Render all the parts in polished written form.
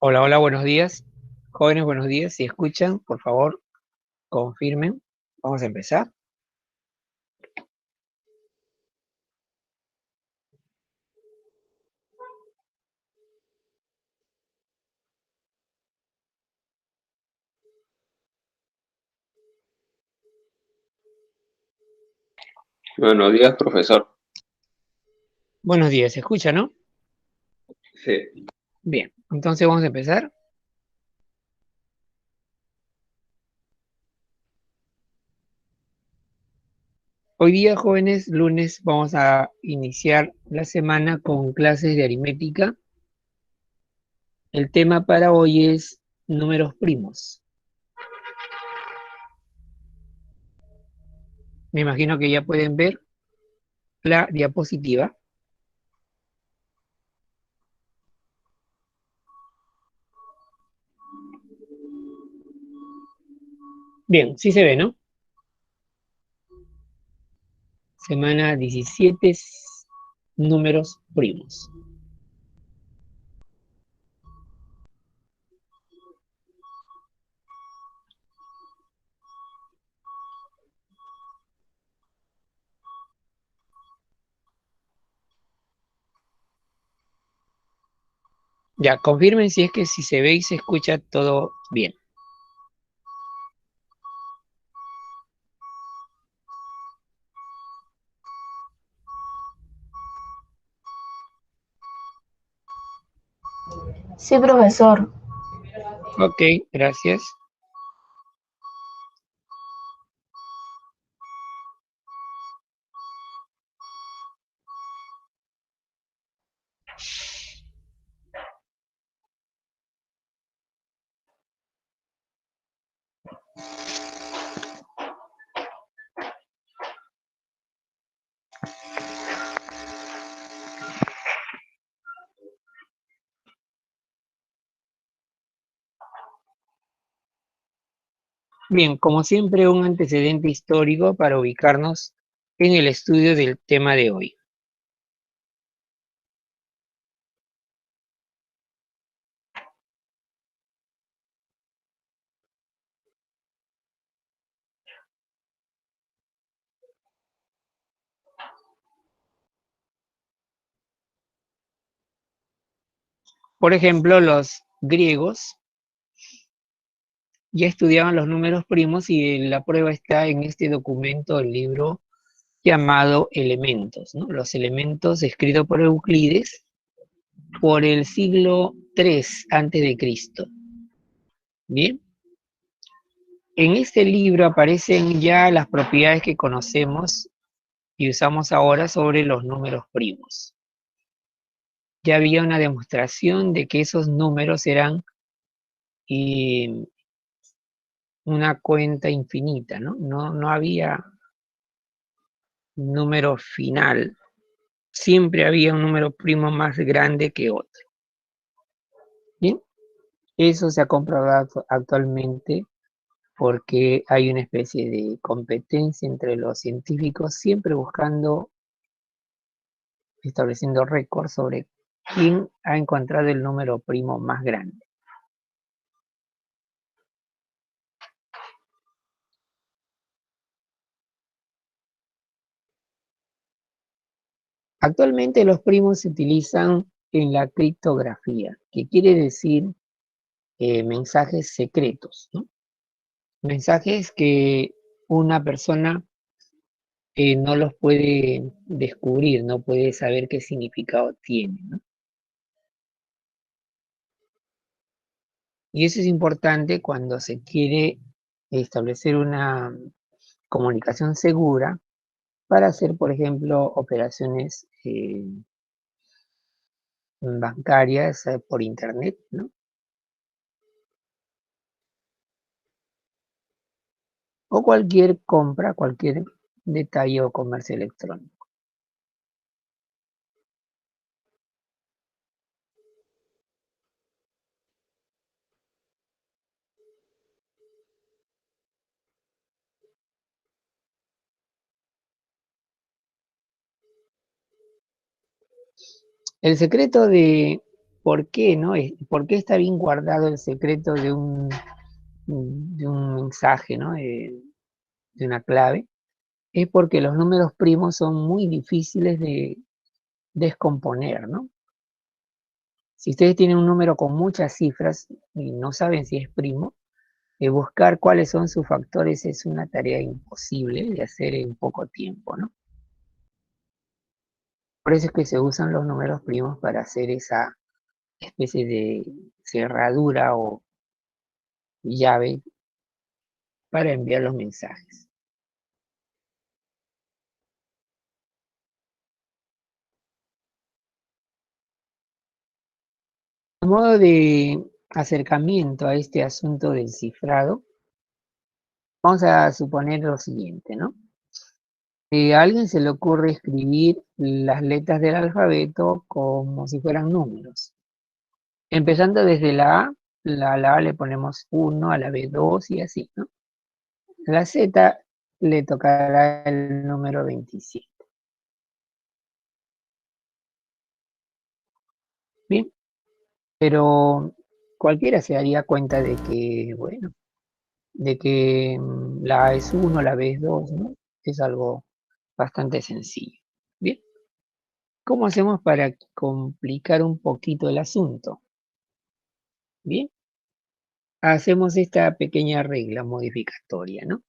Hola, hola, buenos días. Jóvenes, buenos días. Si escuchan, por favor, confirmen. Vamos a empezar. Buenos días, profesor. Buenos días, ¿se escucha, no? Sí. Bien, entonces vamos a empezar. Hoy día, jóvenes, lunes, vamos a iniciar la semana con clases de aritmética. El tema para hoy es números primos. Me imagino que ya pueden ver la diapositiva. Bien, sí se ve, ¿no? Semana 17, números primos. Ya, confirmen si es que si se ve y se escucha todo bien. Sí, profesor. Ok, gracias. Bien, como siempre, un antecedente histórico para ubicarnos en el estudio del tema de hoy. Por ejemplo, los griegos ya estudiaban los números primos y la prueba está en este documento, el libro llamado Elementos, ¿no? Los elementos escrito por Euclides por el siglo III antes de Cristo. Bien, en este libro aparecen ya las propiedades que conocemos y usamos ahora sobre los números primos. Ya había una demostración de que esos números eran eh, una cuenta infinita, ¿no? No había número final, siempre había un número primo más grande que otro. Bien, eso se ha comprobado actualmente porque hay una especie de competencia entre los científicos, siempre buscando, estableciendo récords sobre quién ha encontrado el número primo más grande. Actualmente los primos se utilizan en la criptografía, que quiere decir mensajes secretos, ¿no? Mensajes que una persona no los puede descubrir, no puede saber qué significado tiene, ¿no? Y eso es importante cuando se quiere establecer una comunicación segura para hacer, por ejemplo, operaciones bancarias por internet, ¿no? O cualquier compra, cualquier detalle o comercio electrónico. El secreto de ¿por qué, no? ¿Por qué está bien guardado el secreto de un mensaje, ¿no? De una clave? Es porque los números primos son muy difíciles de descomponer, ¿no? Si ustedes tienen un número con muchas cifras y no saben si es primo, buscar cuáles son sus factores es una tarea imposible de hacer en poco tiempo, ¿no? Por eso es que se usan los números primos para hacer esa especie de cerradura o llave para enviar los mensajes. A modo de acercamiento a este asunto del cifrado, vamos a suponer lo siguiente, ¿no? A alguien se le ocurre escribir las letras del alfabeto como si fueran números. Empezando desde la A, la A le ponemos 1, a la B 2 y así, ¿no? A la Z le tocará el número 27. Bien, pero cualquiera se daría cuenta de que, bueno, de que la A es 1, la B es 2, ¿no? Es algo bastante sencillo. Bien, ¿cómo hacemos para complicar un poquito el asunto? Bien, hacemos esta pequeña regla modificatoria, ¿no?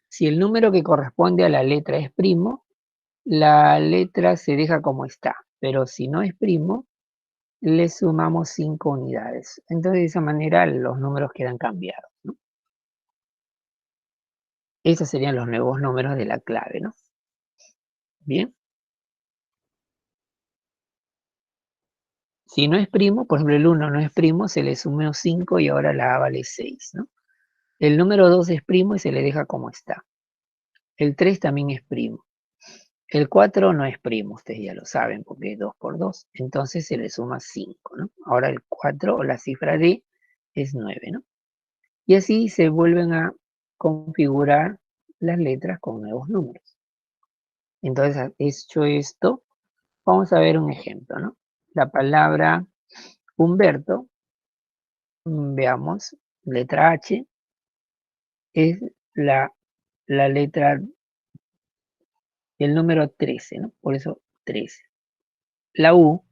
Si el número que corresponde a la letra es primo, la letra se deja como está, pero si no es primo, le sumamos 5 unidades. Entonces de esa manera los números quedan cambiados, ¿no? Estos serían los nuevos números de la clave, ¿no? Bien. Si no es primo, por ejemplo el 1 no es primo, se le sumó 5 y ahora la A vale 6, ¿no? El número 2 es primo y se le deja como está. El 3 también es primo. El 4 no es primo, ustedes ya lo saben, porque es 2 por 2. Entonces se le suma 5, ¿no? Ahora el 4 o la cifra D es 9, ¿no? Y así se vuelven a configurar las letras con nuevos números. Entonces, hecho esto, vamos a ver un ejemplo, ¿no? La palabra Humberto, veamos, letra H, es la letra del número 13, ¿no? Por eso 13. La U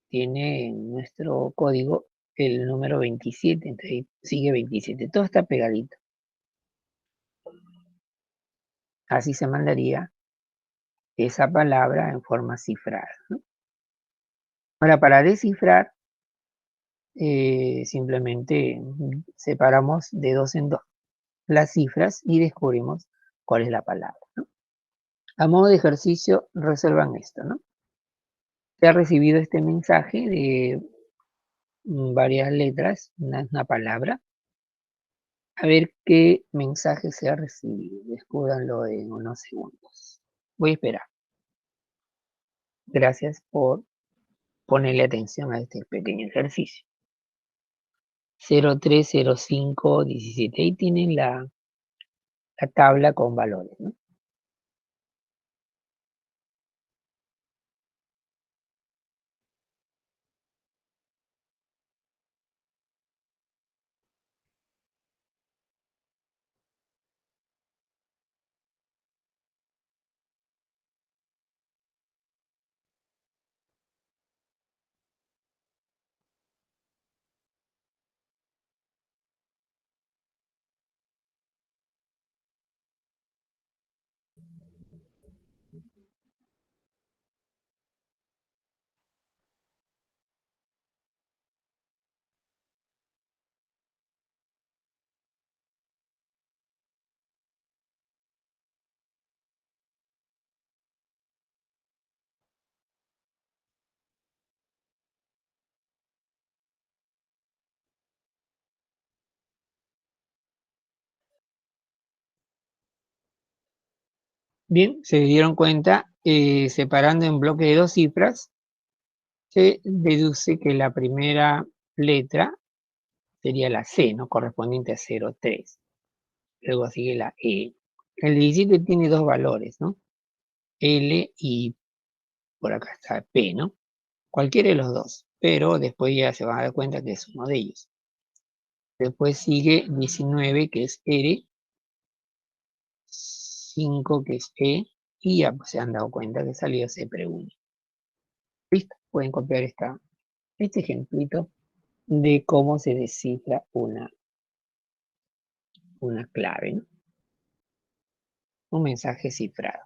tiene en nuestro código el número 27, entonces ahí sigue 27. Todo está pegadito. Así se mandaría esa palabra en forma cifrada, ¿no? Ahora, para descifrar, simplemente separamos de dos en dos las cifras y descubrimos cuál es la palabra, ¿no? A modo de ejercicio, resuelvan esto, ¿no? Se ha recibido este mensaje de varias letras, una palabra. A ver qué mensaje se ha recibido. Descúbranlo en unos segundos. Voy a esperar. Gracias por ponerle atención a este pequeño ejercicio. 030517. Ahí tienen la tabla con valores, ¿no? Bien, se dieron cuenta, separando en bloques de dos cifras, se deduce que la primera letra sería la C, ¿no? Correspondiente a 03. Luego sigue la E. El 17 tiene dos valores, ¿no? L y por acá está P, ¿no? Cualquiera de los dos. pero después ya se van a dar cuenta que es uno de ellos. Después sigue 19, que es R, 5, que es E, y ya pues, se han dado cuenta que salió C'1. ¿Listo? Pueden copiar este ejemplito de cómo se descifra una clave, ¿no? Un mensaje cifrado.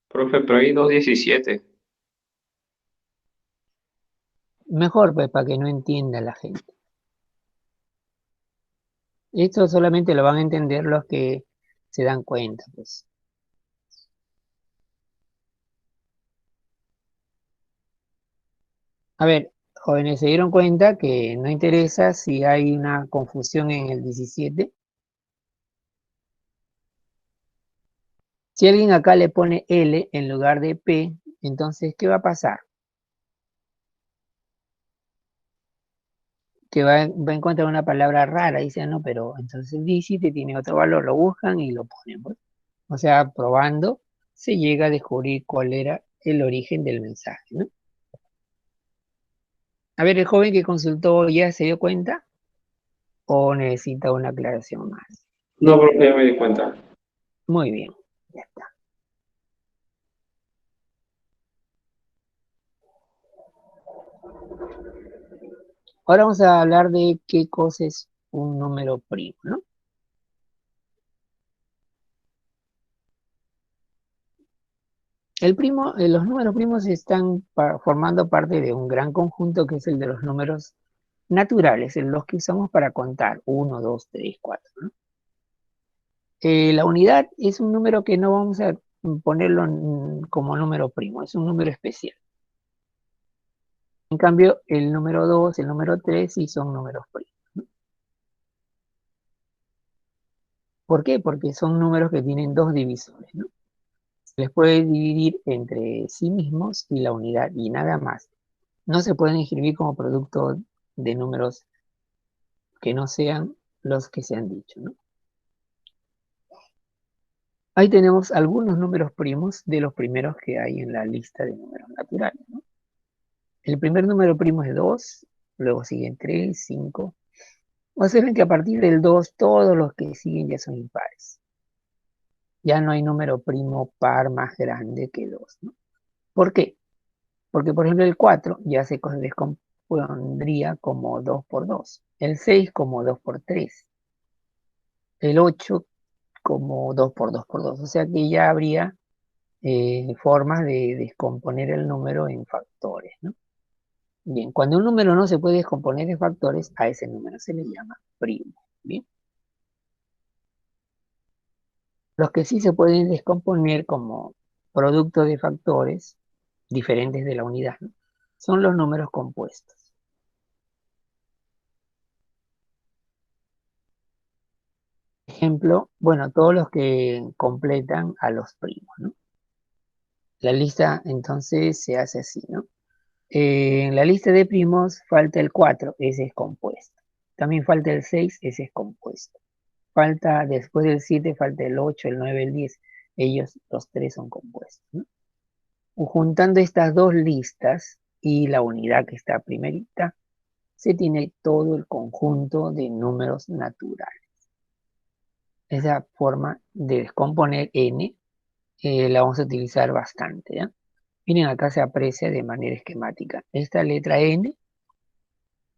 Profe, pero hay 217. Mejor, pues, para que no entienda la gente. Esto solamente lo van a entender los que se dan cuenta, pues. A ver, jóvenes, ¿se dieron cuenta que no interesa si hay una confusión en el 17? Si alguien acá le pone L en lugar de P, entonces, ¿qué va a pasar? Que va a encontrar una palabra rara, dice, no, pero entonces el 17 tiene otro valor, lo buscan y lo ponen, pues. O sea, probando, se llega a descubrir cuál era el origen del mensaje, ¿no? A ver, el joven que consultó ya se dio cuenta o necesita una aclaración más. No, profe, ya me di cuenta. Muy bien, ya está. Ahora vamos a hablar de qué cosa es un número primo, ¿no? Los números primos están formando parte de un gran conjunto que es el de los números naturales, en los que usamos para contar 1, 2, 3, 4, ¿no? La unidad es un número que no vamos a ponerlo como número primo, es un número especial. En cambio, el número 2, el número 3 sí son números primos, ¿no? ¿Por qué? Porque son números que tienen dos divisores, ¿no? Se les puede dividir entre sí mismos y la unidad y nada más. No se pueden escribir como producto de números que no sean los que se han dicho, ¿no? Ahí tenemos algunos números primos de los primeros que hay en la lista de números naturales, ¿no? El primer número primo es 2, luego siguen 3, 5. Observen que a partir del 2 todos los que siguen ya son impares. Ya no hay número primo par más grande que 2, ¿no? ¿Por qué? Porque, por ejemplo, el 4 ya se descompondría como 2 por 2, el 6 como 2 por 3, el 8 como 2 por 2 por 2. O sea que ya habría formas de descomponer el número en factores, ¿no? Bien, cuando un número no se puede descomponer en factores, a ese número se le llama primo. Bien, los que sí se pueden descomponer como producto de factores diferentes de la unidad, ¿no? Son los números compuestos. Ejemplo, bueno, todos los que completan a los primos, ¿no? La lista entonces se hace así, ¿no? En la lista de primos falta el 4, ese es compuesto. También falta el 6, ese es compuesto. Falta, después del 7, falta el 8, el 9, el 10. Ellos, los tres son compuestos, ¿no? Juntando estas dos listas y la unidad que está primerita, se tiene todo el conjunto de números naturales. Esa forma de descomponer n la vamos a utilizar bastante, ¿ya? Miren, acá se aprecia de manera esquemática. Esta letra n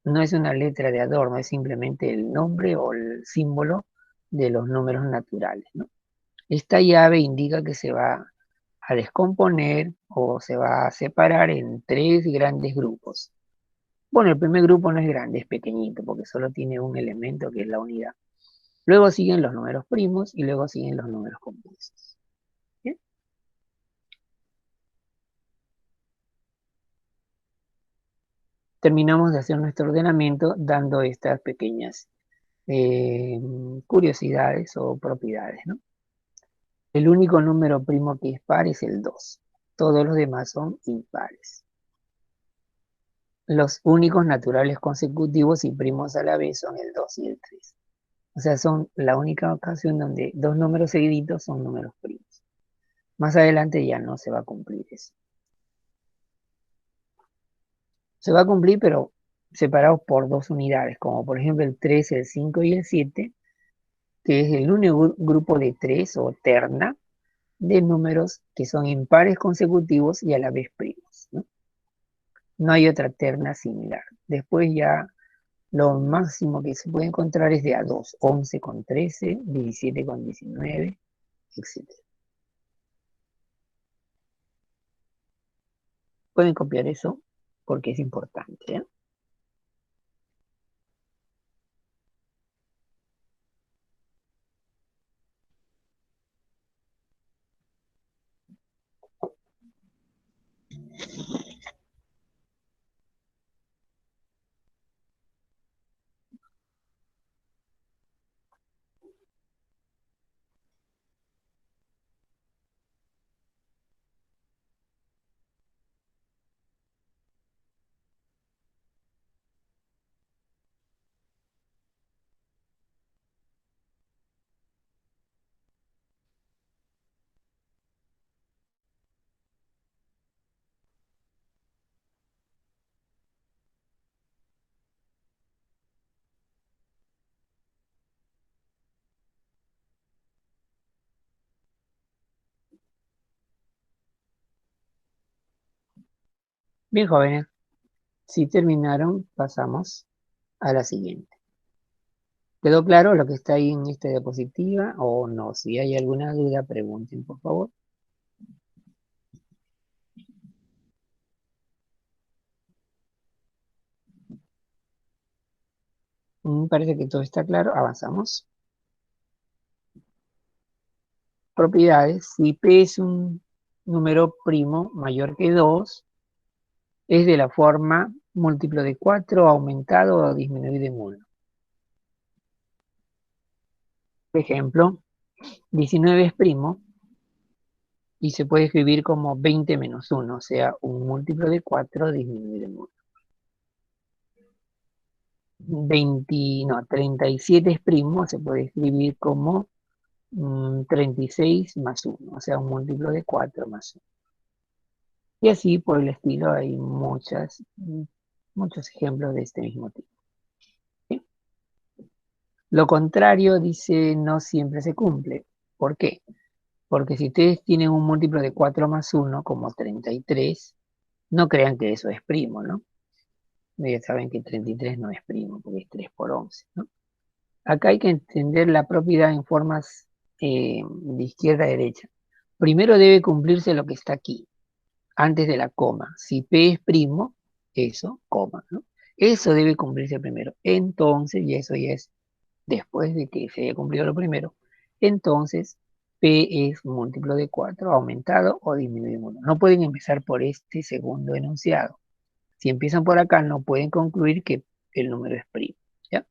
no es una letra de adorno, es simplemente el nombre o el símbolo de los números naturales, ¿no? Esta llave indica que se va a descomponer o se va a separar en tres grandes grupos. Bueno, el primer grupo no es grande, es pequeñito, porque solo tiene un elemento que es la unidad. Luego siguen los números primos y luego siguen los números compuestos. ¿Bien? Terminamos de hacer nuestro ordenamiento dando estas pequeñas curiosidades o propiedades, ¿no? El único número primo que es par es el 2. todos los demás son impares. Los únicos naturales consecutivos y primos a la vez son el 2 y el 3. O sea, son la única ocasión donde dos números seguiditos son números primos. Más adelante ya no se va a cumplir eso. Se va a cumplir, pero separados por dos unidades, como por ejemplo el 3, el 5 y el 7, que es el único grupo de 3 o terna de números que son impares consecutivos y a la vez primos, ¿no? No hay otra terna similar. Después ya lo máximo que se puede encontrar es de a 2, 11 con 13, 17 con 19, etc. Pueden copiar eso porque es importante, ¿eh? Bien, jóvenes, si terminaron, pasamos a la siguiente. ¿Quedó claro lo que está ahí en esta diapositiva o no? Si hay alguna duda, pregunten, por favor. Parece que todo está claro. Avanzamos. Propiedades. Si P es un número primo mayor que 2, es de la forma múltiplo de 4 aumentado o disminuido en 1. Por ejemplo, 19 es primo y se puede escribir como 20 menos 1, o sea, un múltiplo de 4 disminuido en 1. 37 es primo, se puede escribir como 36 más 1, o sea, un múltiplo de 4 más 1. Y así por el estilo hay muchos ejemplos de este mismo tipo. ¿Sí? Lo contrario dice no siempre se cumple. ¿Por qué? Porque si ustedes tienen un múltiplo de 4 más 1 como 33, no crean que eso es primo, ¿no? Ya saben que 33 no es primo, porque es 3 por 11, ¿no? Acá hay que entender la propiedad en formas de izquierda a derecha. Primero debe cumplirse lo que está aquí, antes de la coma. Si P es primo, eso, coma, ¿no? Eso debe cumplirse primero. Entonces, y eso ya es después de que se haya cumplido lo primero, entonces P es múltiplo de 4 aumentado o disminuido en 1. No pueden empezar por este segundo enunciado. Si empiezan por acá, no pueden concluir que el número es primo, ¿ya?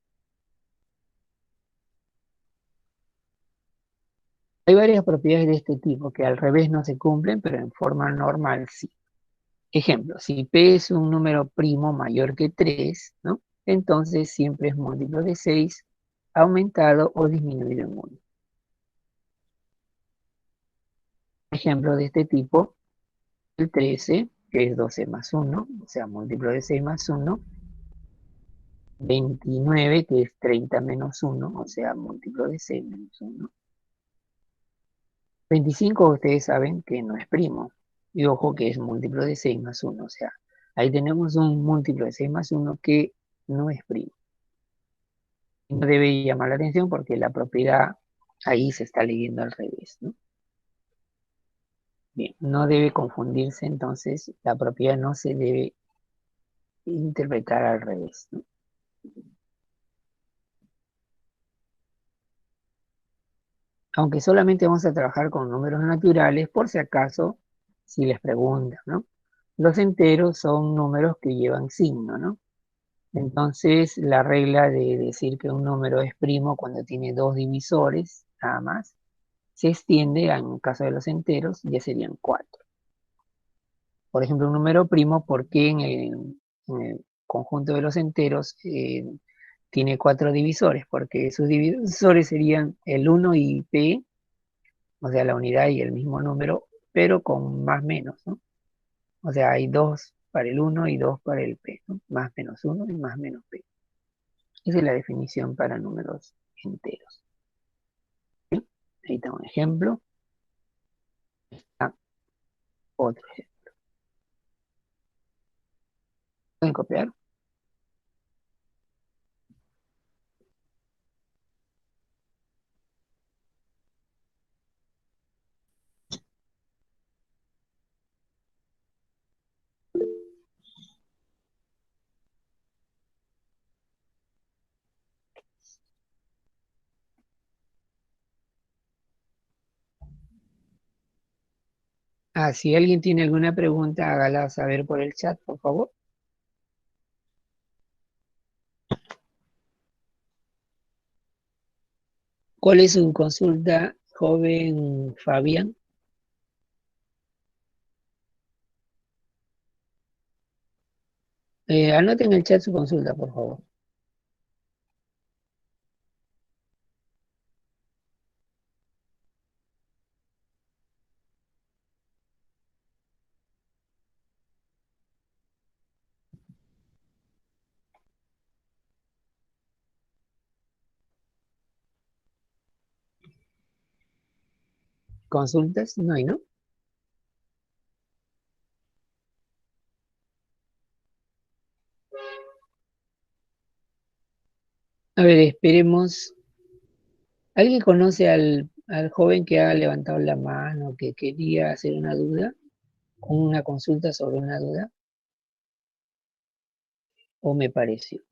Hay varias propiedades de este tipo que al revés no se cumplen, pero en forma normal sí. Ejemplo, si P es un número primo mayor que 3, ¿no? Entonces siempre es múltiplo de 6, aumentado o disminuido en 1. Ejemplo de este tipo, el 13, que es 12 más 1, o sea, múltiplo de 6 más 1. 29, que es 30 menos 1, o sea, múltiplo de 6 menos 1. 25, ustedes saben que no es primo. Y ojo que es múltiplo de 6 más 1, o sea, ahí tenemos un múltiplo de 6 más 1 que no es primo. No debe llamar la atención porque la propiedad ahí se está leyendo al revés, ¿no? Bien, no debe confundirse, entonces la propiedad no se debe interpretar al revés, ¿no? Aunque solamente vamos a trabajar con números naturales, por si acaso, si les preguntan, ¿no? Los enteros son números que llevan signo, ¿no? Entonces, la regla de decir que un número es primo cuando tiene dos divisores, nada más, se extiende, en el caso de los enteros, ya serían 4. por ejemplo, un número primo, ¿por qué en el conjunto de los enteros tiene 4 divisores? Porque sus divisores serían el 1 y p, o sea, la unidad y el mismo número, pero con más menos, ¿no? O sea, hay 2 para el 1 y 2 para el p, ¿no? Más menos 1 y más menos p. Esa es la definición para números enteros. ¿Sí? Ahí está un ejemplo. Ah, otro ejemplo. ¿Pueden copiar? Ah, si alguien tiene alguna pregunta, hágala saber por el chat, por favor. ¿Cuál es su consulta, joven Fabián? Anoten en el chat su consulta, por favor. ¿Consultas? No hay, ¿no? A ver, esperemos. ¿Alguien conoce al joven que ha levantado la mano, que quería hacer una duda? ¿Una consulta sobre una duda? ¿O me pareció?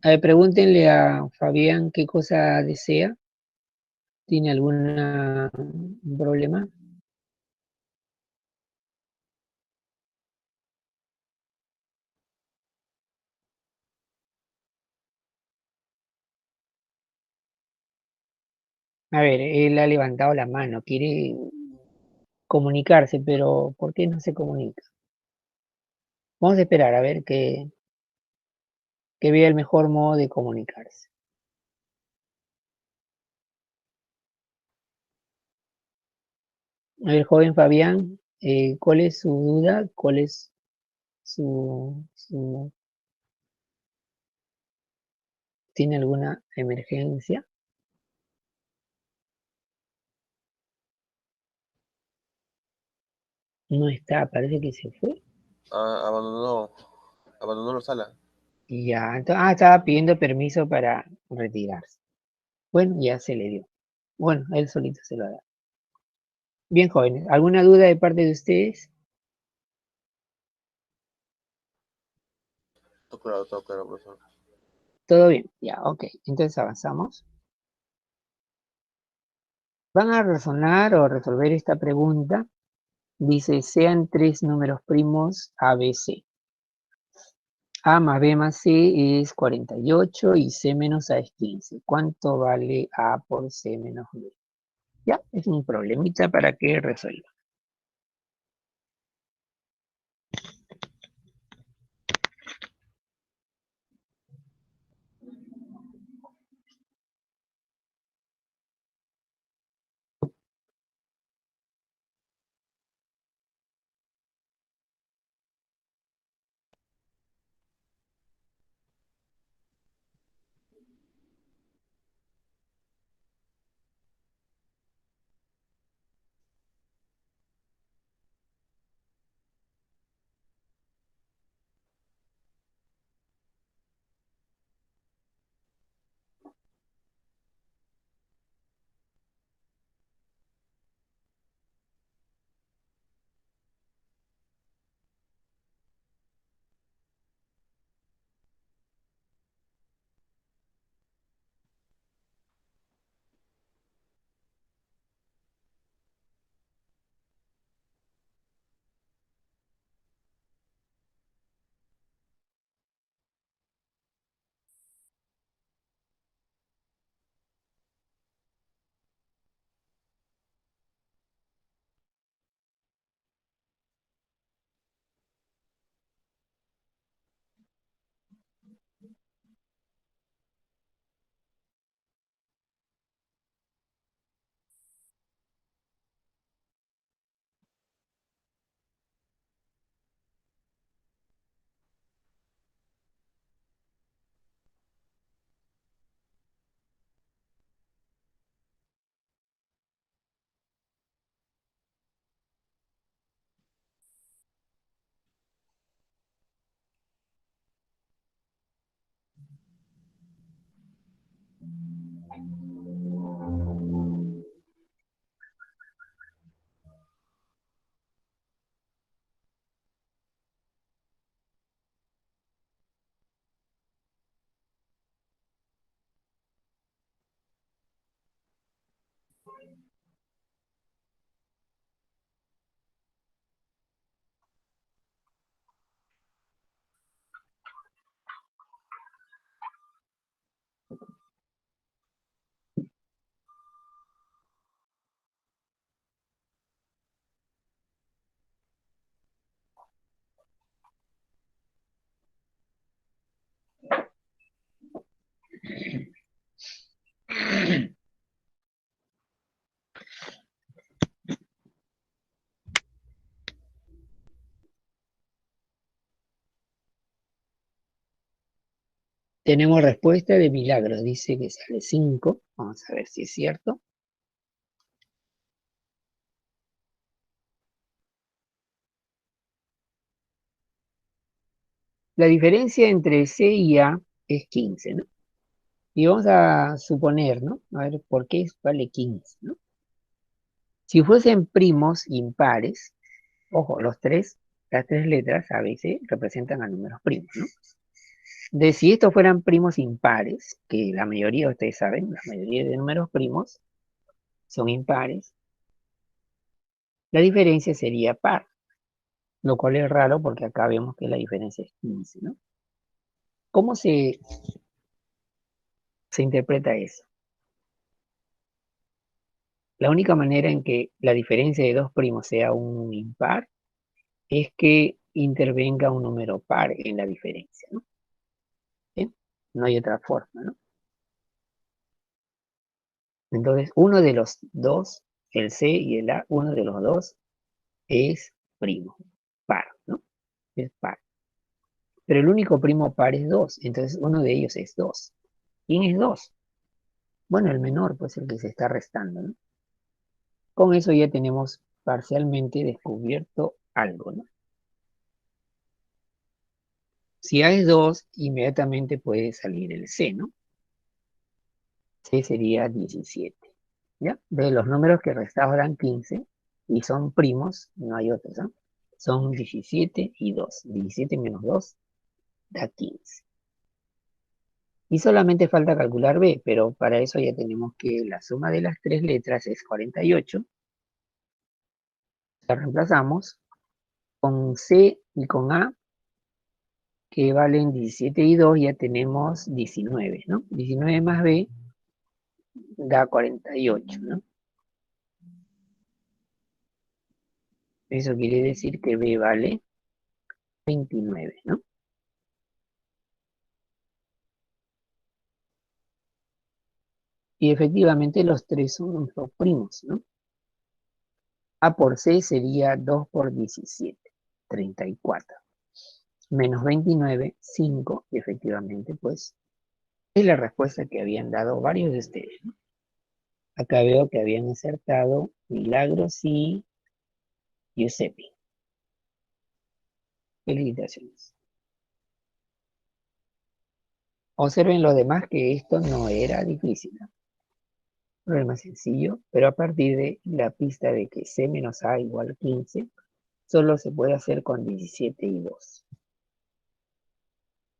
A ver, pregúntenle a Fabián qué cosa desea. ¿Tiene algún problema? A ver, él ha levantado la mano, quiere comunicarse, pero ¿por qué no se comunica? Vamos a esperar a ver que vea el mejor modo de comunicarse. A ver, joven Fabián, ¿cuál es su duda? ¿Cuál es su... ¿Tiene alguna emergencia? No está, parece que se fue. Abandonó la sala. Y ya, estaba pidiendo permiso para retirarse. Bueno, ya se le dio. Bueno, él solito se lo da. Bien, jóvenes, ¿alguna duda de parte de ustedes? Todo claro, profesor. Todo bien, ya, ok. Entonces avanzamos. Van a razonar o resolver esta pregunta. Dice, sean 3 números primos ABC. A más B más C es 48 y C menos A es 15. ¿Cuánto vale A por C menos B? Ya, es un problemita para que resuelva. Tenemos respuesta de Milagros, dice que sale 5. Vamos a ver si es cierto. La diferencia entre C y A es 15, ¿no? Y vamos a suponer, ¿no? A ver, ¿por qué vale 15, ¿no? Si fuesen primos impares, ojo, las tres letras A, B y C representan a números primos, ¿no? De si estos fueran primos impares, que la mayoría, ustedes saben, la mayoría de números primos son impares, la diferencia sería par, lo cual es raro porque acá vemos que la diferencia es 15, ¿no? ¿Cómo se interpreta eso? La única manera en que la diferencia de dos primos sea un impar es que intervenga un número par en la diferencia, ¿no? ¿Bien? No hay otra forma, ¿no? Entonces, uno de los dos, el C y el A, uno de los dos es primo, par, ¿no? Es par. Pero el único primo par es 2, entonces uno de ellos es 2. ¿Quién es 2? Bueno, el menor, pues el que se está restando, ¿no? Con eso ya tenemos parcialmente descubierto algo, ¿no? Si A es 2, inmediatamente puede salir el C, ¿no? C sería 17. ¿Ya? De los números que restados dan 15 y son primos, no hay otros, ¿no? Son 17 y 2. 17 menos 2 da 15. Y solamente falta calcular B, pero para eso ya tenemos que la suma de las tres letras es 48. La reemplazamos con C y con A, que valen 17 y 2, ya tenemos 19, ¿no? 19 más B da 48, ¿no? Eso quiere decir que B vale 29, ¿no? Y efectivamente los tres son números primos, ¿no? A por C sería 2 por 17, 34. Menos 29, 5, y efectivamente, pues, es la respuesta que habían dado varios de ustedes, ¿no? Acá veo que habían acertado Milagros y Giuseppe. Felicitaciones. Observen los demás que esto no era difícil, ¿no? Problema sencillo, pero a partir de la pista de que C menos A igual 15, solo se puede hacer con 17 y 2,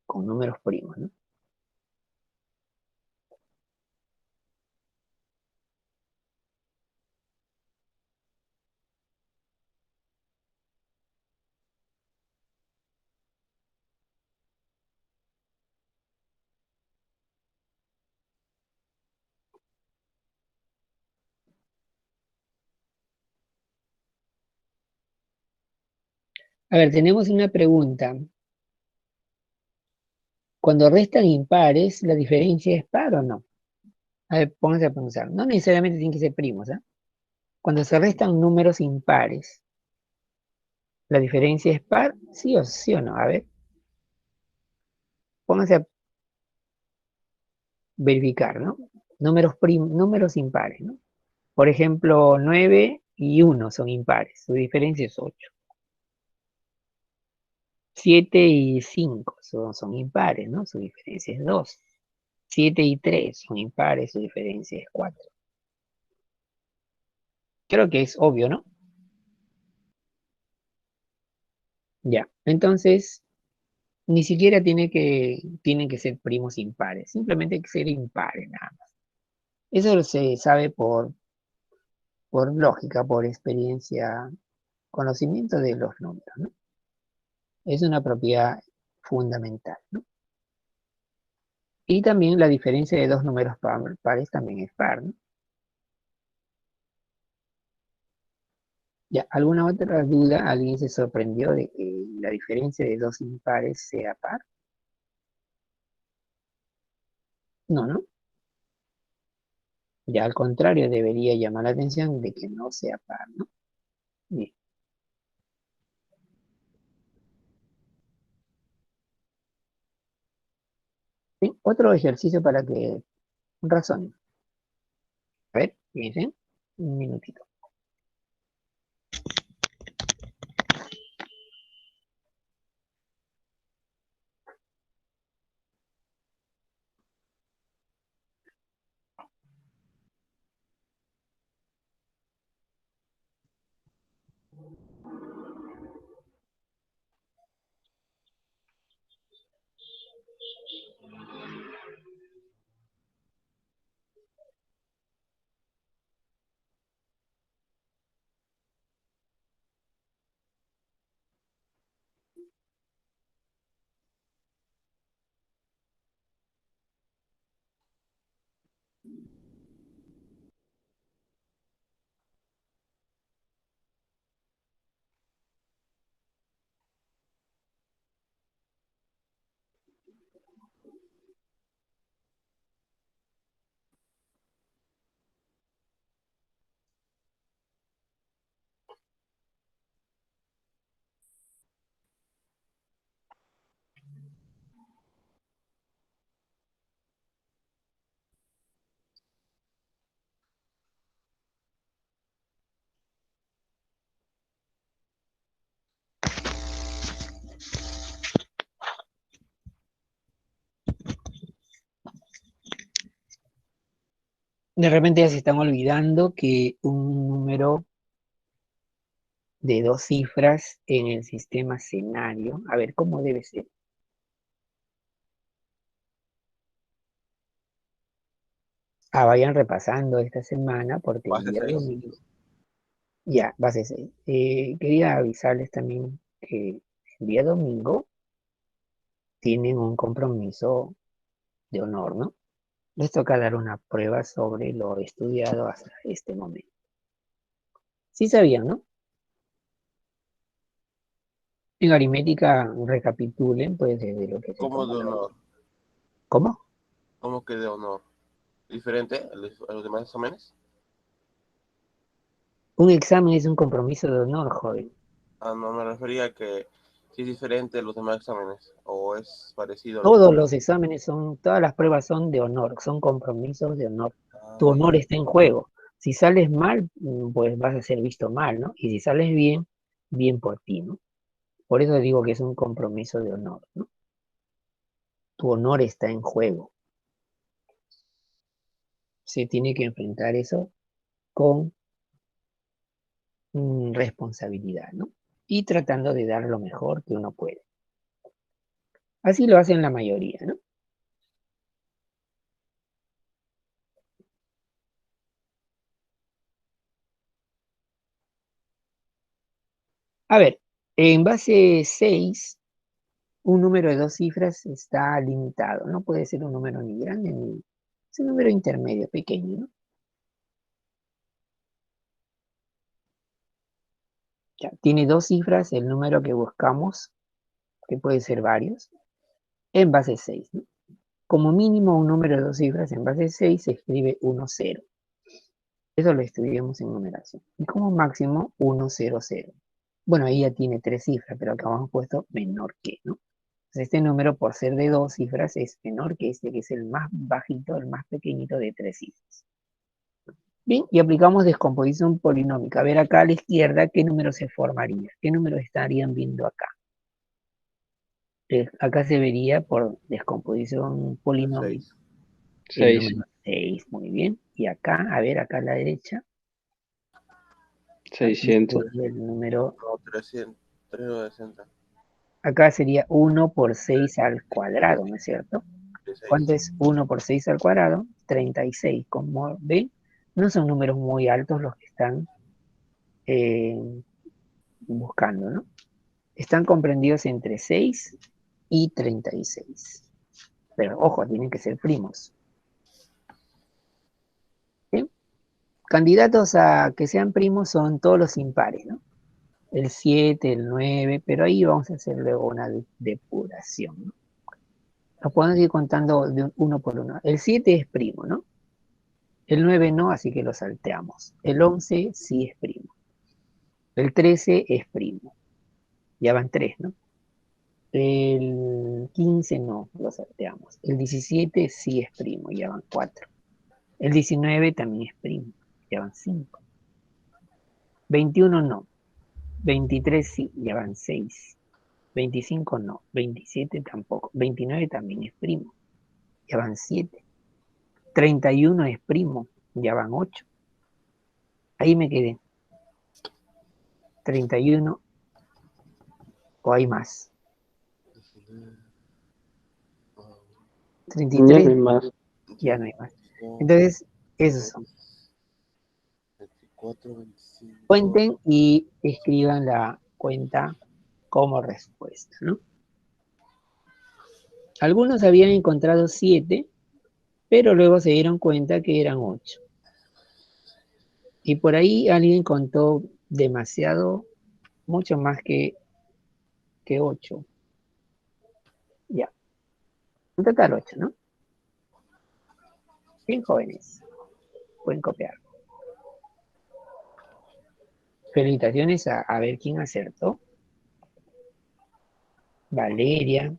con números primos, ¿no? A ver, tenemos una pregunta. Cuando restan impares, ¿la diferencia es par o no? A ver, pónganse a pensar. No necesariamente tienen que ser primos, ¿eh? Cuando se restan números impares, ¿la diferencia es par? Sí o no? A ver, pónganse a verificar, ¿no? Números impares, ¿no? Por ejemplo, 9 y 1 son impares, su diferencia es 8. 7 y 5 son impares, ¿no? Su diferencia es 2. 7 y 3 son impares, su diferencia es 4. Creo que es obvio, ¿no? Ya, entonces, ni siquiera tienen que ser primos impares, simplemente hay que ser impares, nada más. Eso se sabe por lógica, por experiencia, conocimiento de los números, ¿no? Es una propiedad fundamental, ¿no? Y también la diferencia de dos números pares también es par, ¿no? Ya, ¿alguna otra duda? ¿Alguien se sorprendió de que la diferencia de dos impares sea par? No, ¿no? Ya al contrario, debería llamar la atención de que no sea par, ¿no? Bien. Bien, otro ejercicio para que razonen. A ver, fíjense, un minutito. De repente ya se están olvidando que un número de dos cifras en el sistema escenario, a ver, ¿cómo debe ser? Vayan repasando esta semana porque el Base día 6. domingo, ya, base 6. Quería avisarles también que el día domingo tienen un compromiso de honor, ¿no? Les toca dar una prueba sobre lo estudiado hasta este momento. Sí sabían, ¿no? En aritmética recapitulen, pues, desde lo que se Como toma de honor. ¿Cómo? ¿Cómo que de honor? ¿Diferente a los demás exámenes? Un examen es un compromiso de honor, joven. Ah, no, me refería a que si es diferente a los demás exámenes o es parecido a los Todos demás. los exámenes todas las pruebas son de honor, son compromisos de honor. Tu Ah, honor está en juego. Si sales mal, pues vas a ser visto mal, ¿no? Y si sales bien, bien por ti, ¿no? Por eso digo que es un compromiso de honor, ¿no? Tu honor está en juego. Se tiene que enfrentar eso con responsabilidad, ¿no? Y tratando de dar lo mejor que uno puede. Así lo hacen la mayoría, ¿no? A ver, en base 6 un número de dos cifras está limitado. No puede ser un número ni grande ni... Es un número intermedio, pequeño, ¿no? Ya, tiene dos cifras el número que buscamos, que puede ser varios, en base 6, ¿no? Como mínimo un número de dos cifras en base 6 se escribe 1, 0. Eso lo estudiamos en numeración. Y como máximo 1, 0, 0. Bueno, ahí ya tiene tres cifras, pero acá hemos puesto menor que, ¿no? Entonces este número, por ser de dos cifras, es menor que este, que es el más bajito, el más pequeñito de tres cifras. Bien, y aplicamos descomposición polinómica. A ver acá a la izquierda, ¿qué número se formaría? ¿Qué número estarían viendo acá? Acá se vería por descomposición el polinómica 6. El 6. número 6, muy bien. Y acá, a ver, acá a la derecha, aquí 600. sería el número, No, 300, 360, acá sería 1 por 6 al cuadrado, ¿no es cierto? 36. ¿Cuánto es 1 por 6 al cuadrado? 36. Como ven, no son números muy altos los que están eh, buscando, ¿no? Están comprendidos entre 6 y 36. Pero ojo, tienen que ser primos. ¿Sí? Candidatos a que sean primos son todos los impares, ¿no? El 7, el 9, pero ahí vamos a hacer luego una depuración, ¿no? Los podemos ir contando de uno por uno. El 7 es primo, ¿no? El 9 no, así que lo salteamos. El 11 sí es primo. El 13 es primo. Ya van 3, ¿no? El 15 no, lo salteamos. El 17 sí es primo, ya van 4. El 19 también es primo, ya van 5. 21 no. 23 sí, ya van 6. 25 no. 27 tampoco. 29 también es primo, ya van 7. 31 es primo, ya van 8. Ahí me quedé. 31 o hay más. 33 Ya no hay más. ya no hay más. Entonces, esos son. 24, 25. Cuenten y escriban la cuenta como respuesta, ¿no? Algunos habían encontrado 7, pero luego se dieron cuenta que eran 8. Y por ahí alguien contó demasiado, mucho más que 8. Ya, en total 8, ¿no? Bien jóvenes, pueden copiar. Felicitaciones a ver quién acertó. Valeria,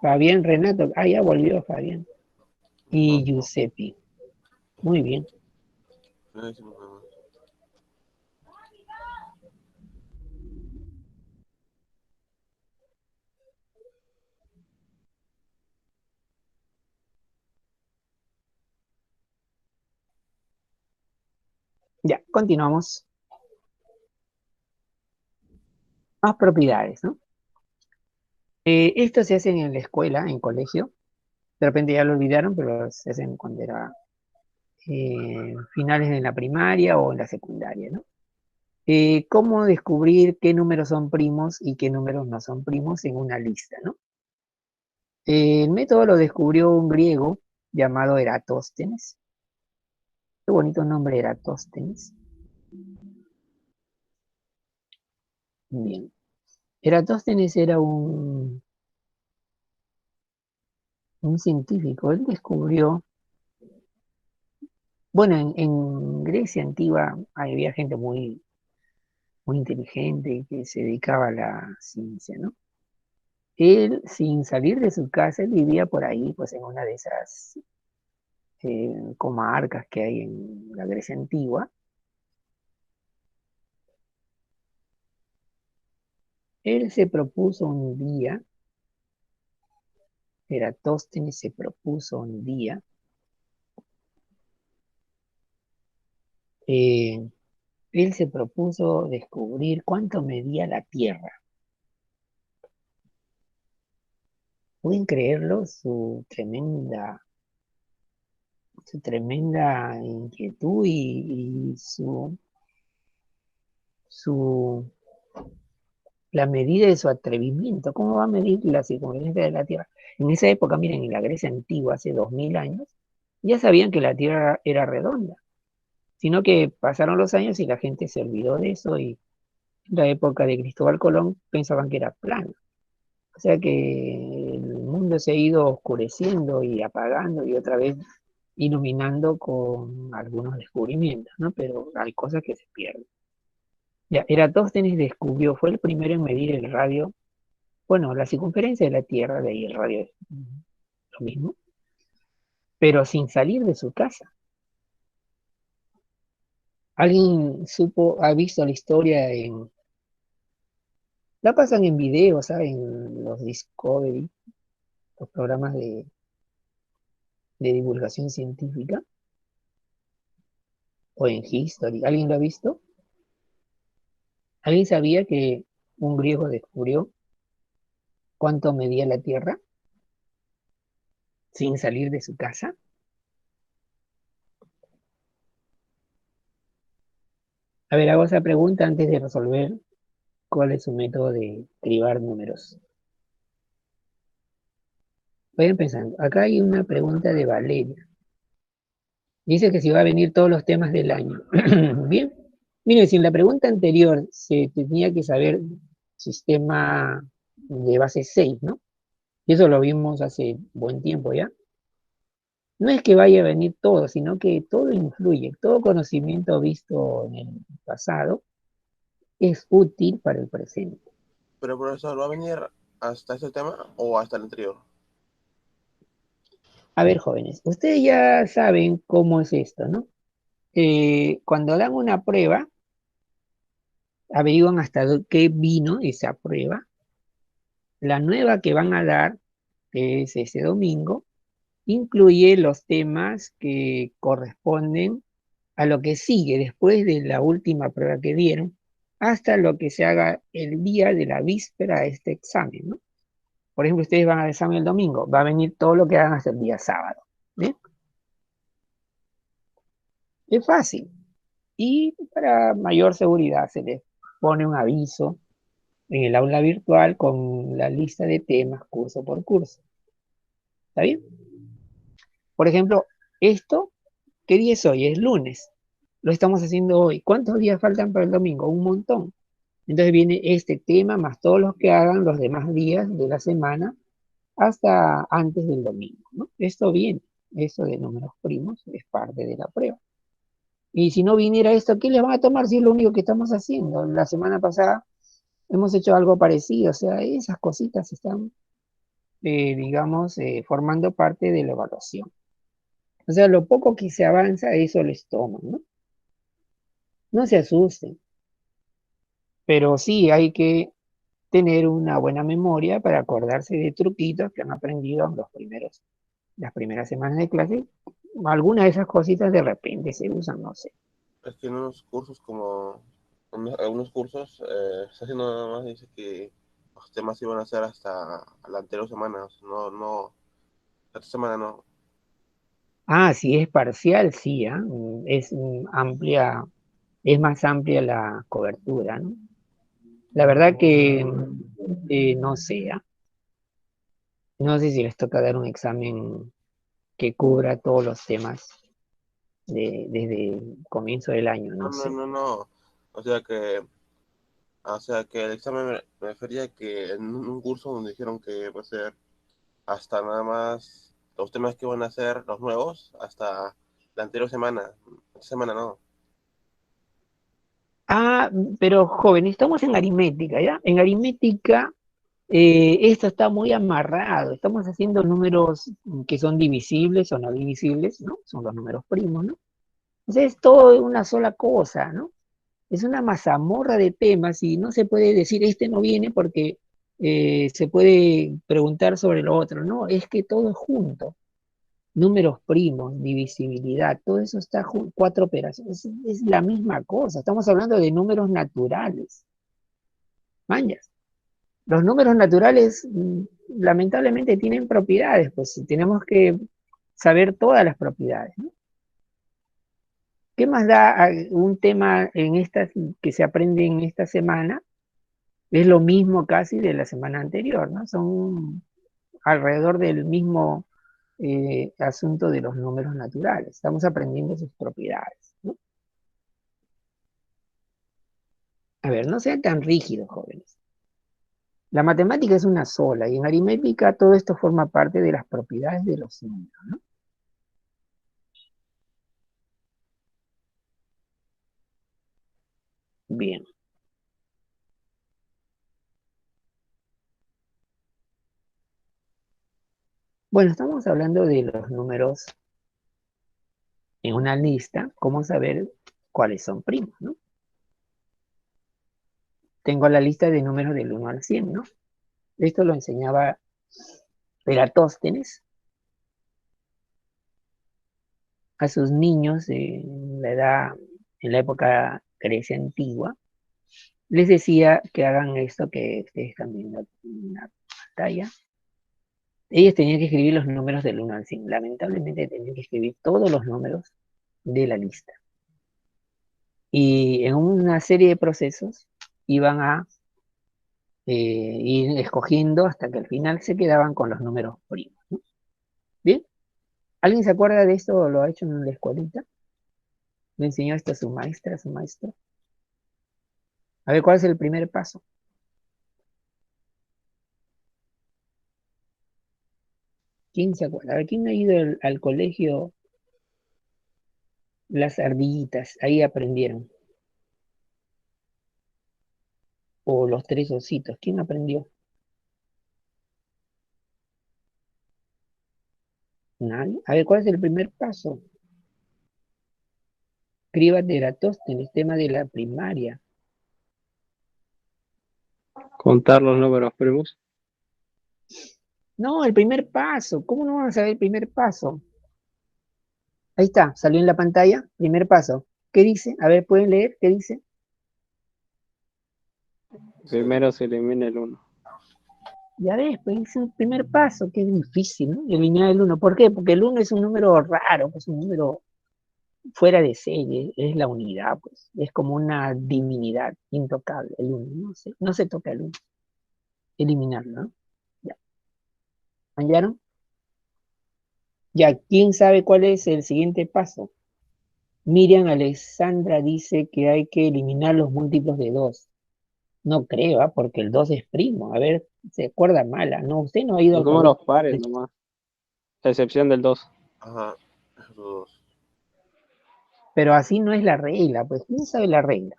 Fabián, Renato, ya volvió Fabián. Y No, Giuseppe. Muy bien. no hicimos nada. Ya, continuamos. Más propiedades, ¿no? Esto se hace en la escuela, en colegio. De repente ya lo olvidaron, pero se hacen cuando era finales de la primaria o en la secundaria, ¿no? ¿Cómo descubrir qué números son primos y qué números no son primos en una lista, ¿no? El método lo descubrió un griego llamado Eratóstenes. Qué bonito nombre, Eratóstenes. Bien. Eratóstenes era un científico. Él descubrió, bueno, en Grecia antigua había gente muy inteligente que se dedicaba a la ciencia, ¿no? Él, sin salir de su casa, él vivía por ahí, pues en una de esas comarcas que hay en la Grecia antigua. Él se propuso un día, Eratóstenes se propuso un día, eh, él se propuso descubrir cuánto medía la Tierra. ¿Pueden creerlo? Su tremenda inquietud y su la medida de su atrevimiento. ¿Cómo va a medir la circunferencia de la Tierra? En esa época, miren, en la Grecia antigua, hace 2000 años, ya sabían que la Tierra era redonda, sino que pasaron los años y la gente se olvidó de eso y en la época de Cristóbal Colón pensaban que era plana. O sea que el mundo se ha ido oscureciendo y apagando y otra vez iluminando con algunos descubrimientos, ¿no? Pero hay cosas que se pierden. Ya, Eratóstenes descubrió, fue el primero en medir el radio. Bueno, la circunferencia de la Tierra, de ahí el radio es lo mismo, pero sin salir de su casa. ¿Alguien ha visto la historia la pasan en video, ¿saben? En los Discovery, los programas de divulgación científica o en History. ¿Alguien lo ha visto? ¿Alguien sabía que un griego descubrió cuánto medía la Tierra sin salir de su casa? A ver, hago esa pregunta antes de resolver cuál es su método de cribar números. Vayan pensando. Acá hay una pregunta de Valeria. Dice que si va a venir todos los temas del año. Bien. Miren, si en la pregunta anterior se tenía que saber sistema de base 6, ¿no? Y eso lo vimos hace buen tiempo ya. No es que vaya a venir todo, sino que todo influye. Todo conocimiento visto en el pasado es útil para el presente. Pero profesor, ¿va a venir hasta este tema o hasta el anterior? A ver, jóvenes, ustedes ya saben cómo es esto, ¿no? Cuando dan una prueba, averiguan hasta qué vino esa prueba. La nueva que van a dar, que es ese domingo, incluye los temas que corresponden a lo que sigue después de la última prueba que dieron, hasta lo que se haga el día de la víspera a este examen, ¿no? Por ejemplo, ustedes van al examen el domingo, va a venir todo lo que hagan hasta el día sábado. ¿Bien? Es fácil. Y para mayor seguridad se les pone un aviso en el aula virtual con la lista de temas curso por curso. ¿Está bien? Por ejemplo, esto, ¿qué día es hoy? Es lunes. Lo estamos haciendo hoy. ¿Cuántos días faltan para el domingo? Un montón. Entonces viene este tema más todos los que hagan los demás días de la semana hasta antes del domingo, ¿no? Esto viene, eso de números primos es parte de la prueba. Y si no viniera esto, ¿qué les van a tomar si es lo único que estamos haciendo? La semana pasada hemos hecho algo parecido, o sea, esas cositas están, digamos, formando parte de la evaluación. O sea, lo poco que se avanza, eso les toma, ¿no? No se asusten, pero sí hay que tener una buena memoria para acordarse de truquitos que han aprendido en las primeras semanas de clase. Algunas de esas cositas de repente se usan, no sé. Es que en unos cursos como, algunos cursos, está haciendo nada más, dice que los temas iban a ser hasta la anterior semana, no, esta semana no. Ah, si es parcial, sí, ¿ah? Es amplia, es más amplia la cobertura, ¿no? La verdad que no sé, ¿ah? No sé si les toca dar un examen que cubra todos los temas desde el comienzo del año, No, no no, sé. no, no. O sea que, o sea que el examen me refería que en un curso donde dijeron que va a ser hasta nada más los temas que van a ser los nuevos hasta la anterior semana. Esta semana no. Ah, pero joven, estamos en aritmética, ¿ya? En aritmética esto está muy amarrado. Estamos haciendo números que son divisibles o no divisibles, ¿no? Son los números primos, ¿no? Entonces es todo una sola cosa, ¿no? Es una mazamorra de temas y no se puede decir este no viene porque se puede preguntar sobre lo otro, ¿no? Es que todo es junto. Números primos, divisibilidad, todo eso está junto, cuatro operaciones, es la misma cosa. Estamos hablando de números naturales. Mañas. Los números naturales lamentablemente tienen propiedades, pues tenemos que saber todas las propiedades, ¿no? ¿Qué más da un tema en estas que se aprende en esta semana? Es lo mismo casi de la semana anterior, ¿no? Son alrededor del mismo asunto de los números naturales. Estamos aprendiendo sus propiedades, ¿no? A ver, no sean tan rígidos, jóvenes. La matemática es una sola y en aritmética todo esto forma parte de las propiedades de los números, ¿no? Bien. Bueno, estamos hablando de los números en una lista, cómo saber cuáles son primos, ¿no? Tengo la lista de números del 1 al 100, ¿no? Esto lo enseñaba Eratóstenes a sus niños en la edad, en la época Grecia antigua, les decía que hagan esto que ustedes están viendo en la pantalla. Ellos tenían que escribir los números del 1 al 100. Lamentablemente tenían que escribir todos los números de la lista. Y en una serie de procesos iban a ir escogiendo hasta que al final se quedaban con los números primos, ¿no? ¿Bien? ¿Alguien se acuerda de esto o lo ha hecho en la escuelita? ¿Le enseñó esto a su maestra, a su maestro? A ver, ¿cuál es el primer paso? ¿Quién se acuerda? A ver, ¿quién ha ido al colegio? Las ardillitas, ahí aprendieron. O los tres ositos, ¿quién aprendió? Nadie. A ver, ¿cuál es el primer paso? Escriba de Eratóstenes, tema de la primaria. Contar los números primos. No, el primer paso. ¿Cómo no van a saber el primer paso? Ahí está, salió en la pantalla. Primer paso. ¿Qué dice? A ver, ¿pueden leer? ¿Qué dice? Primero se elimina el 1. Ya ves, pues es el primer paso. Qué difícil, ¿no? Eliminar el 1. ¿Por qué? Porque el 1 es un número raro, pues un número fuera de serie, es la unidad, pues. Es como una divinidad intocable, el 1. No se toca el 1. Eliminarlo, ¿no? Ya. ¿Hallaron? Ya, ¿quién sabe cuál es el siguiente paso? Miriam Alexandra dice que hay que eliminar los múltiplos de 2. No creo, ¿ah? Porque el 2 es primo. A ver, se acuerda mala. No, usted no ha ido Los al números colegio. pares nomás. A excepción del 2. Ajá, esos dos. Pero así no es la regla, pues ¿quién sabe la regla?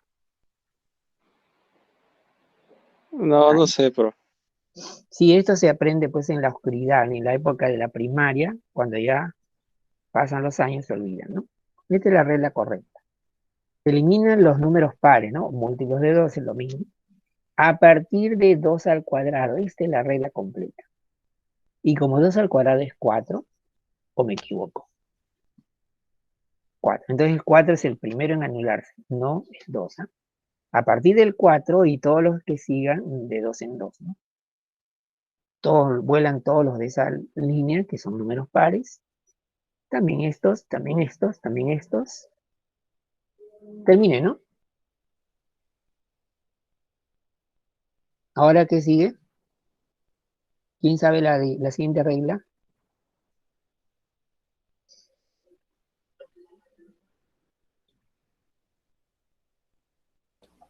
No, no sé, pero Si esto se aprende pues en la oscuridad, en la época de la primaria, cuando ya pasan los años se olvidan, ¿no? Esta es la regla correcta. Se eliminan los números pares, ¿no? Múltiplos de 2 es lo mismo. A partir de 2 al cuadrado, esta es la regla completa. Y como 2 al cuadrado es 4, ¿o me equivoco? 4. Entonces el 4 es el primero en anularse, no el 2, ¿ah? A partir del 4 y todos los que sigan de 2 en 2, ¿no? Vuelan todos los de esa línea, que son números pares. También estos, también estos, también estos. Termine, ¿no? Ahora, ¿qué sigue? ¿Quién sabe la siguiente regla?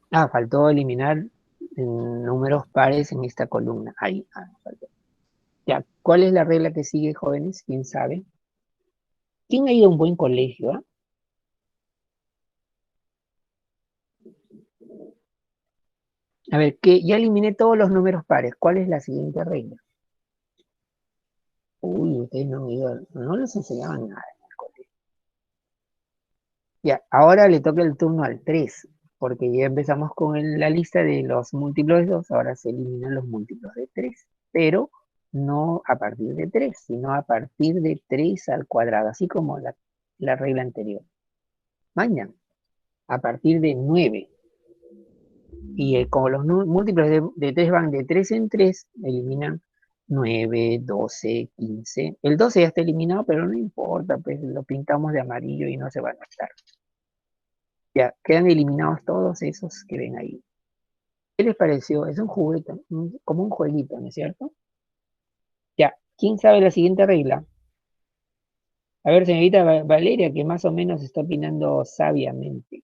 Ah, faltó eliminar números pares en esta columna. Ahí, faltó. Ya, ¿cuál es la regla que sigue, jóvenes? ¿Quién sabe? ¿Quién ha ido a un buen colegio? A ver, que ya eliminé todos los números pares. ¿Cuál es la siguiente regla? Uy, ustedes no han ido, no les enseñaban nada en el colegio. Ya, ahora le toca el turno al 3, porque ya empezamos con la lista de los múltiplos de 2, ahora se eliminan los múltiplos de 3, pero no a partir de 3, sino a partir de 3 al cuadrado, así como la regla anterior. Mañana, a partir de 9. Y como los múltiplos de 3 van de 3 en 3, eliminan 9, 12, 15. El 12 ya está eliminado, pero no importa, pues lo pintamos de amarillo y no se va a notar. Ya, quedan eliminados todos esos que ven ahí. ¿Qué les pareció? Es un juguete, como un jueguito, ¿no es cierto? Ya, ¿quién sabe la siguiente regla? A ver, señorita Valeria, que más o menos está opinando sabiamente.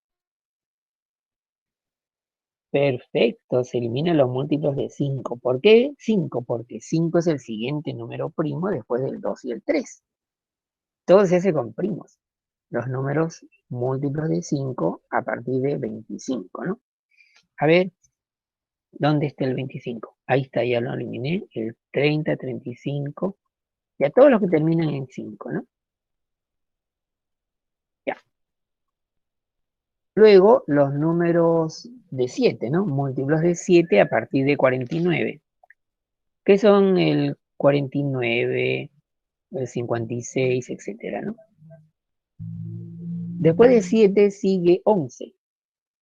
Perfecto, se eliminan los múltiplos de 5. ¿Por qué 5? Porque 5 es el siguiente número primo después del 2 y el 3. Todo se hace con primos. Los números múltiplos de 5 a partir de 25, ¿no? A ver, ¿dónde está el 25? Ahí está, ya lo eliminé. El 30, 35. Ya todos los que terminan en 5, ¿no? Ya. Luego, los números de 7, ¿no? Múltiplos de 7 a partir de 49. ¿Qué son el 49, el 56, etcétera, ¿no? Después de 7 sigue 11,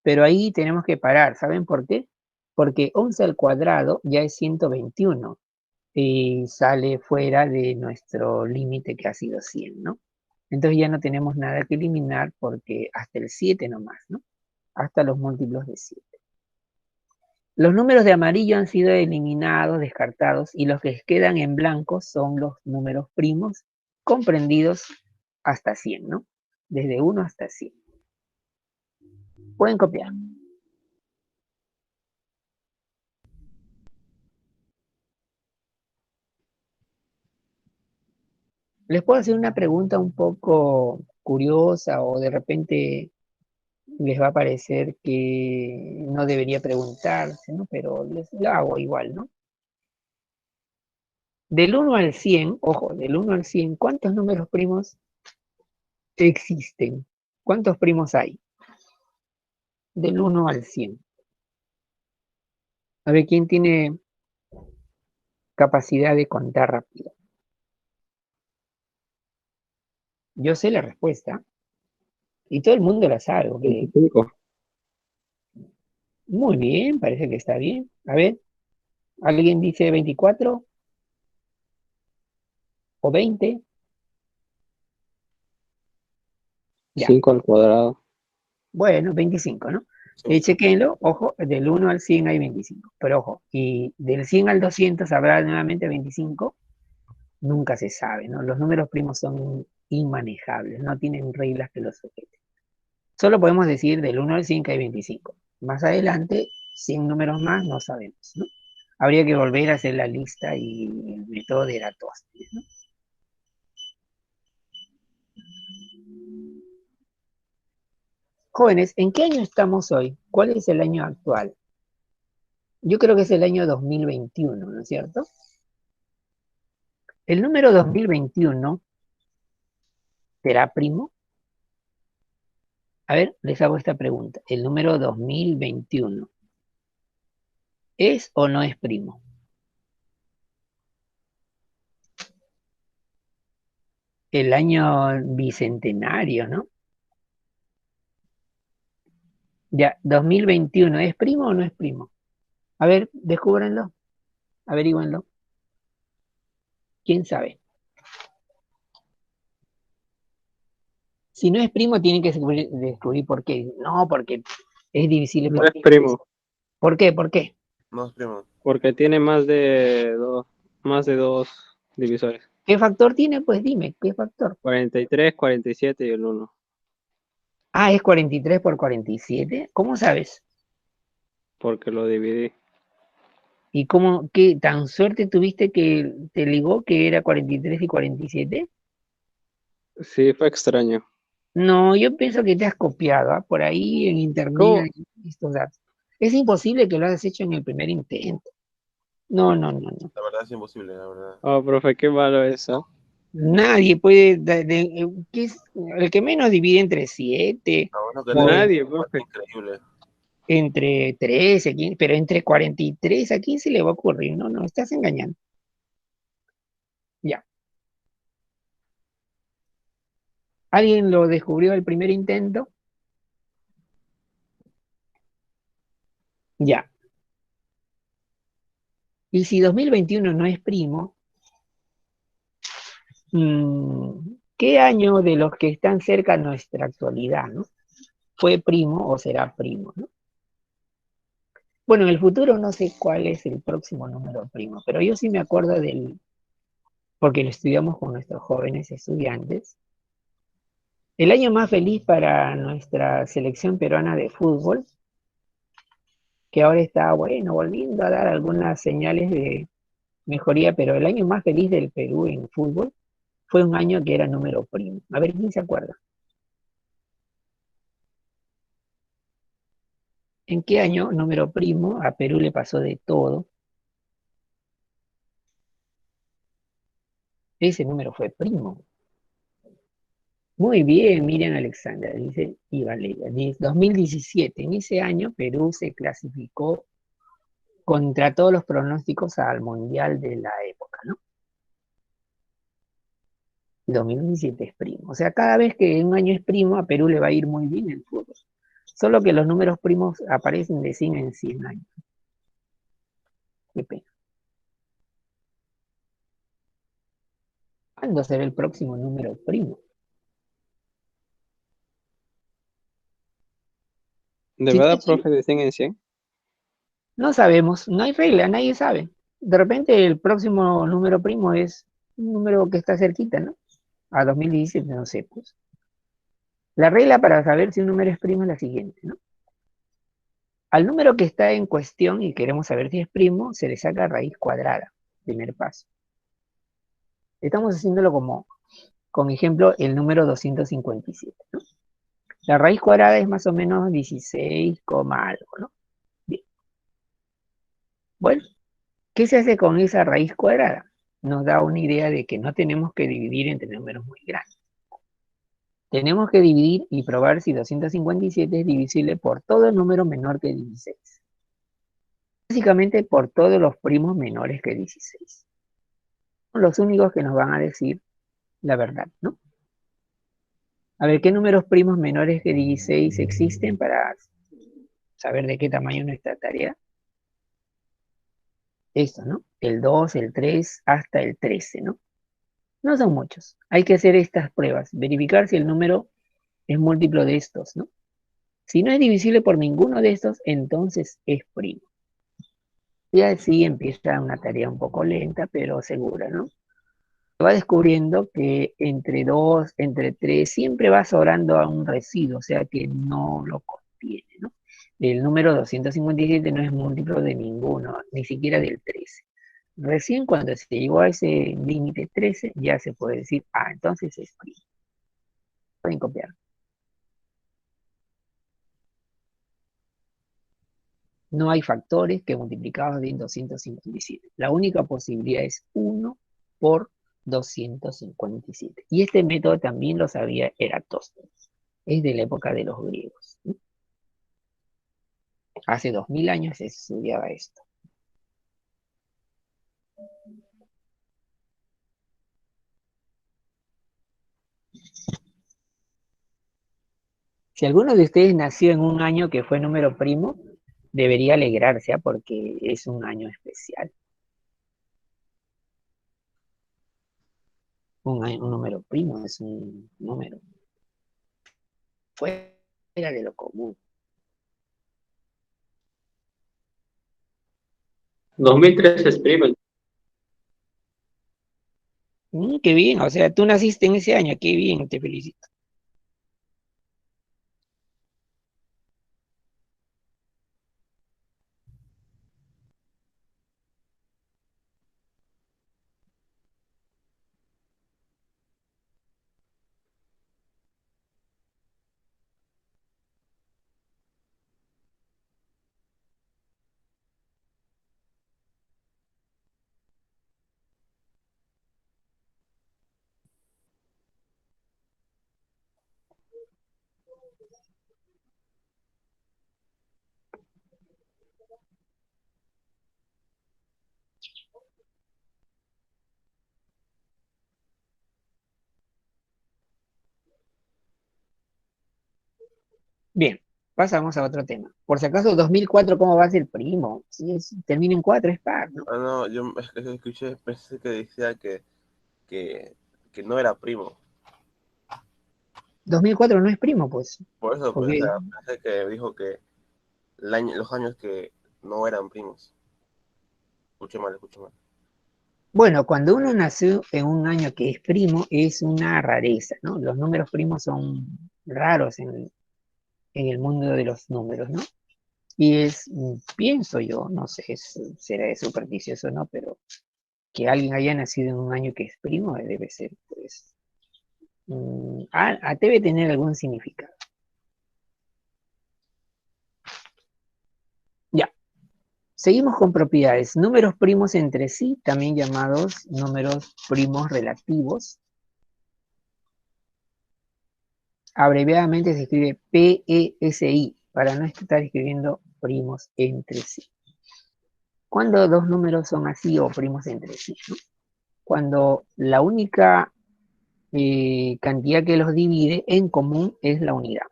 pero ahí tenemos que parar. ¿Saben por qué? Porque 11 al cuadrado ya es 121 y sale fuera de nuestro límite que ha sido 100, ¿no? Entonces ya no tenemos nada que eliminar porque hasta el 7 nomás, ¿no? Hasta los múltiplos de 7. Los números de amarillo han sido eliminados, descartados, y los que quedan en blanco son los números primos comprendidos hasta 100, ¿no? Desde 1 hasta 100. Pueden copiar. Les puedo hacer una pregunta un poco curiosa o de repente les va a parecer que no debería preguntarse, ¿no? Pero les lo hago igual, ¿no? Del 1 al 100, ojo, del 1 al 100, ¿cuántos números primos existen? ¿Cuántos primos hay? Del 1 al 100. A ver, ¿quién tiene capacidad de contar rápido? Yo sé la respuesta y todo el mundo la sabe, ¿ok? 25. Muy bien, parece que está bien. A ver, ¿alguien dice 24 o 20? Ya, 5 al cuadrado. bueno, 25, ¿no? Sí. Chequenlo, ojo, del 1 al 100 hay 25, pero ojo, y del 100 al 200 habrá nuevamente 25, nunca se sabe, ¿no? Los números primos son inmanejables, no tienen reglas que los sujeten. Solo podemos decir del 1 al 100 que hay 25. Más adelante, 100 números más, no sabemos, ¿no? Habría que volver a hacer la lista y el método de Eratóstenes, ¿no? Jóvenes, ¿en qué año estamos hoy? ¿Cuál es el año actual? Yo creo que es el año 2021, ¿no es cierto? El número 2021 será primo. A ver, les hago esta pregunta. ¿El número 2021 es o no es primo? El año bicentenario, ¿no? Ya, 2021, ¿es primo o no es primo? A ver, descúbranlo, averígüenlo. ¿Quién sabe? Si no es primo, tienen que descubrir por qué. No, porque es divisible No por es qué. primo, ¿Por qué? ¿Por qué? No es primo. porque tiene más de dos divisores. ¿Qué factor tiene? Pues dime, ¿qué factor? 43, 47 y el 1. Ah, es 43 por 47. ¿Cómo sabes? Porque lo dividí. ¿Y cómo, qué tan suerte tuviste que te ligó que era 43 y 47? Sí, fue extraño. No, yo pienso que te has copiado, ¿ah? Por ahí en internet ¿Cómo? hay estos datos. Es imposible que lo hayas hecho en el primer intento. No, no, no, no. La verdad es imposible, la verdad. Oh, profe, qué malo eso. Nadie puede, ¿qué es? El que menos divide entre 7 A uno que le o dé Nadie, parece profe. increíble. entre 13, 15, pero entre 43 a 15 le va a ocurrir. No, no, estás engañando. Ya. ¿Alguien lo descubrió el primer intento? Ya. Y si 2021 no es primo, ¿qué año de los que están cerca a nuestra actualidad, ¿no? ¿Fue primo o será primo, ¿no? Bueno, en el futuro no sé cuál es el próximo número primo, pero yo sí me acuerdo porque lo estudiamos con nuestros jóvenes estudiantes. El año más feliz para nuestra selección peruana de fútbol, que ahora está, bueno, volviendo a dar algunas señales de mejoría, pero el año más feliz del Perú en fútbol fue un año que era número primo. A ver, ¿quién se acuerda? ¿En qué año número primo a Perú le pasó de todo? Ese número fue primo. Muy bien, Miriam Alexandra, dice y Valeria. 2017, en ese año Perú se clasificó contra todos los pronósticos al mundial de la época, ¿no? y 2017 es primo. O sea, cada vez que un año es primo, a Perú le va a ir muy bien el fútbol. Solo que los números primos aparecen de 100 en 100 años. Qué pena. ¿Cuándo será el próximo número primo? ¿De Sí, verdad, sí, profe, de 100 en 100? no sabemos, no hay regla, nadie sabe. De repente el próximo número primo es un número que está cerquita, ¿no? A 2017, no sé, pues. La regla para saber si un número es primo es la siguiente, ¿no? Al número que está en cuestión y queremos saber si es primo, se le saca raíz cuadrada, primer paso. Estamos haciéndolo como, con ejemplo, el número 257, ¿no? La raíz cuadrada es más o menos 16, algo, ¿no? Bien. Bueno, ¿qué se hace con esa raíz cuadrada? Nos da una idea de que no tenemos que dividir entre números muy grandes. Tenemos que dividir y probar si 257 es divisible por todo número menor que 16. Básicamente por todos los primos menores que 16. Son los únicos que nos van a decir la verdad, ¿no? A ver, ¿qué números primos menores que 16 existen para saber de qué tamaño es nuestra tarea? Esto, ¿no? El 2, el 3, hasta el 13, ¿no? No son muchos. Hay que hacer estas pruebas, verificar si el número es múltiplo de estos, ¿no? Si no es divisible por ninguno de estos, entonces es primo. Y así empieza una tarea un poco lenta, pero segura, ¿no? Va descubriendo que entre 2, entre 3, siempre va sobrando a un residuo, o sea que no lo contiene, ¿no? El número 257 no es múltiplo de ninguno, ni siquiera del 13. Recién cuando se llegó a ese límite 13, ya se puede decir, entonces es primo. Pueden copiar. No hay factores que multiplicados de 257. La única posibilidad es 1 por 257. Y este método también lo sabía Eratóstenes. Es de la época de los griegos. Hace 2000 años se estudiaba esto. Si alguno de ustedes nació en un año que fue número primo, debería alegrarse, porque es un año especial. Un número primo es un número fuera de lo común. 2003 es primo. Qué bien, o sea, tú naciste en ese año, qué bien, te felicito. Bien, pasamos a otro tema. Por si acaso, 2004, ¿cómo va a ser primo? Si termina en 4, es par, ¿no? No, yo es que escuché, pensé que decía que, que no era primo. 2004 no es primo, pues. Por eso Porque, pensé que dijo que los años que no eran primos. Escuché mal, escuché mal. bueno, cuando uno nació en un año que es primo, es una rareza, ¿no? Los números primos son raros en el mundo de los números, ¿no? Y pienso yo, no sé, será de supersticioso, ¿no? Pero que alguien haya nacido en un año que es primo debe ser, pues, debe tener algún significado. Ya, seguimos con propiedades. Números primos entre sí, también llamados números primos relativos. Abreviadamente se escribe PESI, para no estar escribiendo primos entre sí. Cuando dos números son así o primos entre sí, ¿no? Cuando la única cantidad que los divide en común es la unidad.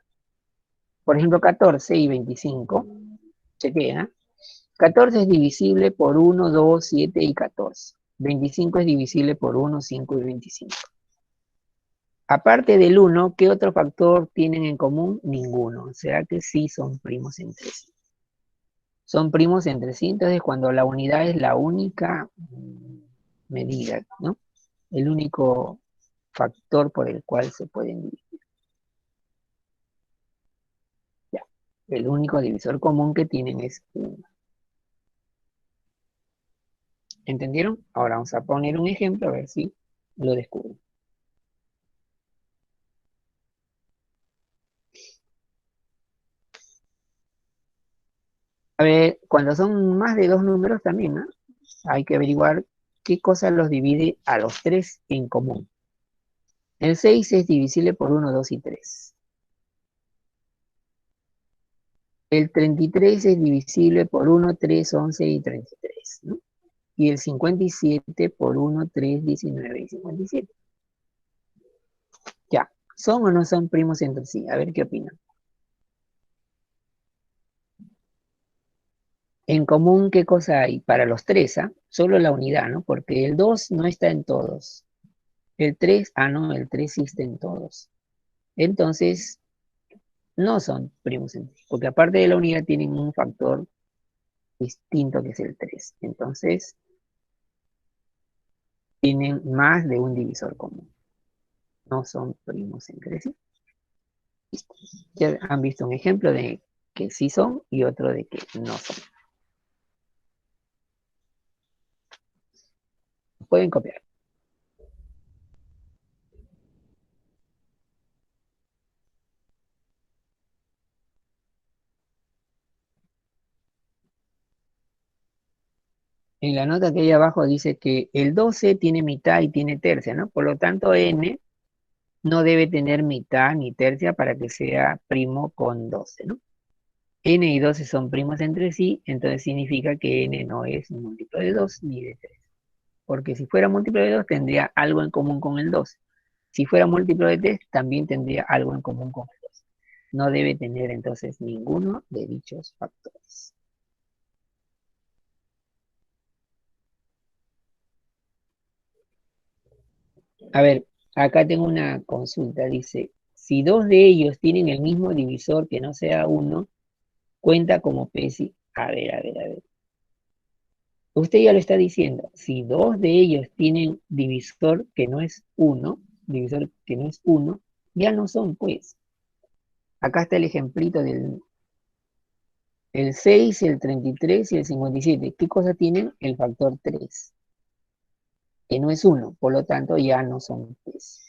Por ejemplo, 14 y 25, chequea. 14 es divisible por 1, 2, 7 y 14. 25 es divisible por 1, 5 y 25. Aparte del 1, ¿qué otro factor tienen en común? Ninguno. O sea que sí son primos entre sí. Son primos entre sí, entonces cuando la unidad es la única medida, ¿no? El único factor por el cual se pueden dividir. Ya. El único divisor común que tienen es 1. ¿Entendieron? Ahora vamos a poner un ejemplo a ver si lo descubren. A ver, cuando son más de dos números también, ¿no? Hay que averiguar qué cosa los divide a los tres en común. El 6 es divisible por 1, 2 y 3. El 33 es divisible por 1, 3, 11 y 33, ¿no? Y el 57 por 1, 3, 19 y 57. Ya, ¿son o no son primos entre sí? A ver qué opinan. En común, ¿qué cosa hay? Para los tres, ¿ah? Solo la unidad, ¿no? Porque el 2 no está en todos. El 3, no, el 3 sí está en todos. Entonces, no son primos entre sí, porque aparte de la unidad tienen un factor distinto que es el 3. Entonces, tienen más de un divisor común. No son primos entre sí. Listo. Ya han visto un ejemplo de que sí son y otro de que no son. Pueden copiar. En la nota que hay abajo dice que el 12 tiene mitad y tiene tercia, ¿no? Por lo tanto, n no debe tener mitad ni tercia para que sea primo con 12, ¿no? N y 12 son primos entre sí, entonces significa que n no es un múltiplo de 2 ni de 3. Porque si fuera múltiplo de 2 tendría algo en común con el 12. Si fuera múltiplo de 3 también tendría algo en común con el 12. No debe tener entonces ninguno de dichos factores. A ver, acá tengo una consulta. Dice, si dos de ellos tienen el mismo divisor que no sea 1, cuenta como PESI. A ver, a ver, a ver. Usted ya lo está diciendo. Si dos de ellos tienen divisor que no es 1, divisor que no es 1, ya no son, pues. Acá está el ejemplito del el 6, el 33 y el 57. ¿Qué cosa tienen? El factor 3, que no es 1, por lo tanto ya no son 3.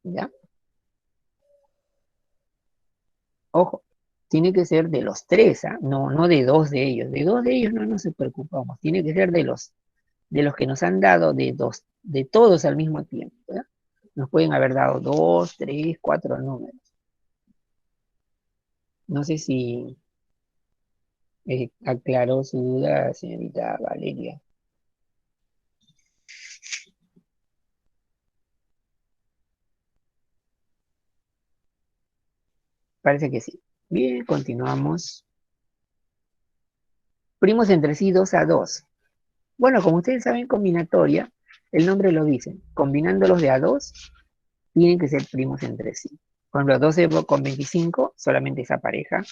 ¿Ya? Ojo, tiene que ser de los tres, ¿ah? No, no de dos de ellos. De dos de ellos no nos preocupamos. Tiene que ser de los que nos han dado, de todos al mismo tiempo. ¿Ya? Nos pueden haber dado 2, 3, 4 números. No sé si aclaró su duda, señorita Valeria. Parece que sí. Bien, continuamos. Primos entre sí 2 a 2. Bueno, como ustedes saben, combinatoria, el nombre lo dice. Combinándolos de a 2, tienen que ser primos entre sí. Por ejemplo, 12 con 25, solamente esa pareja.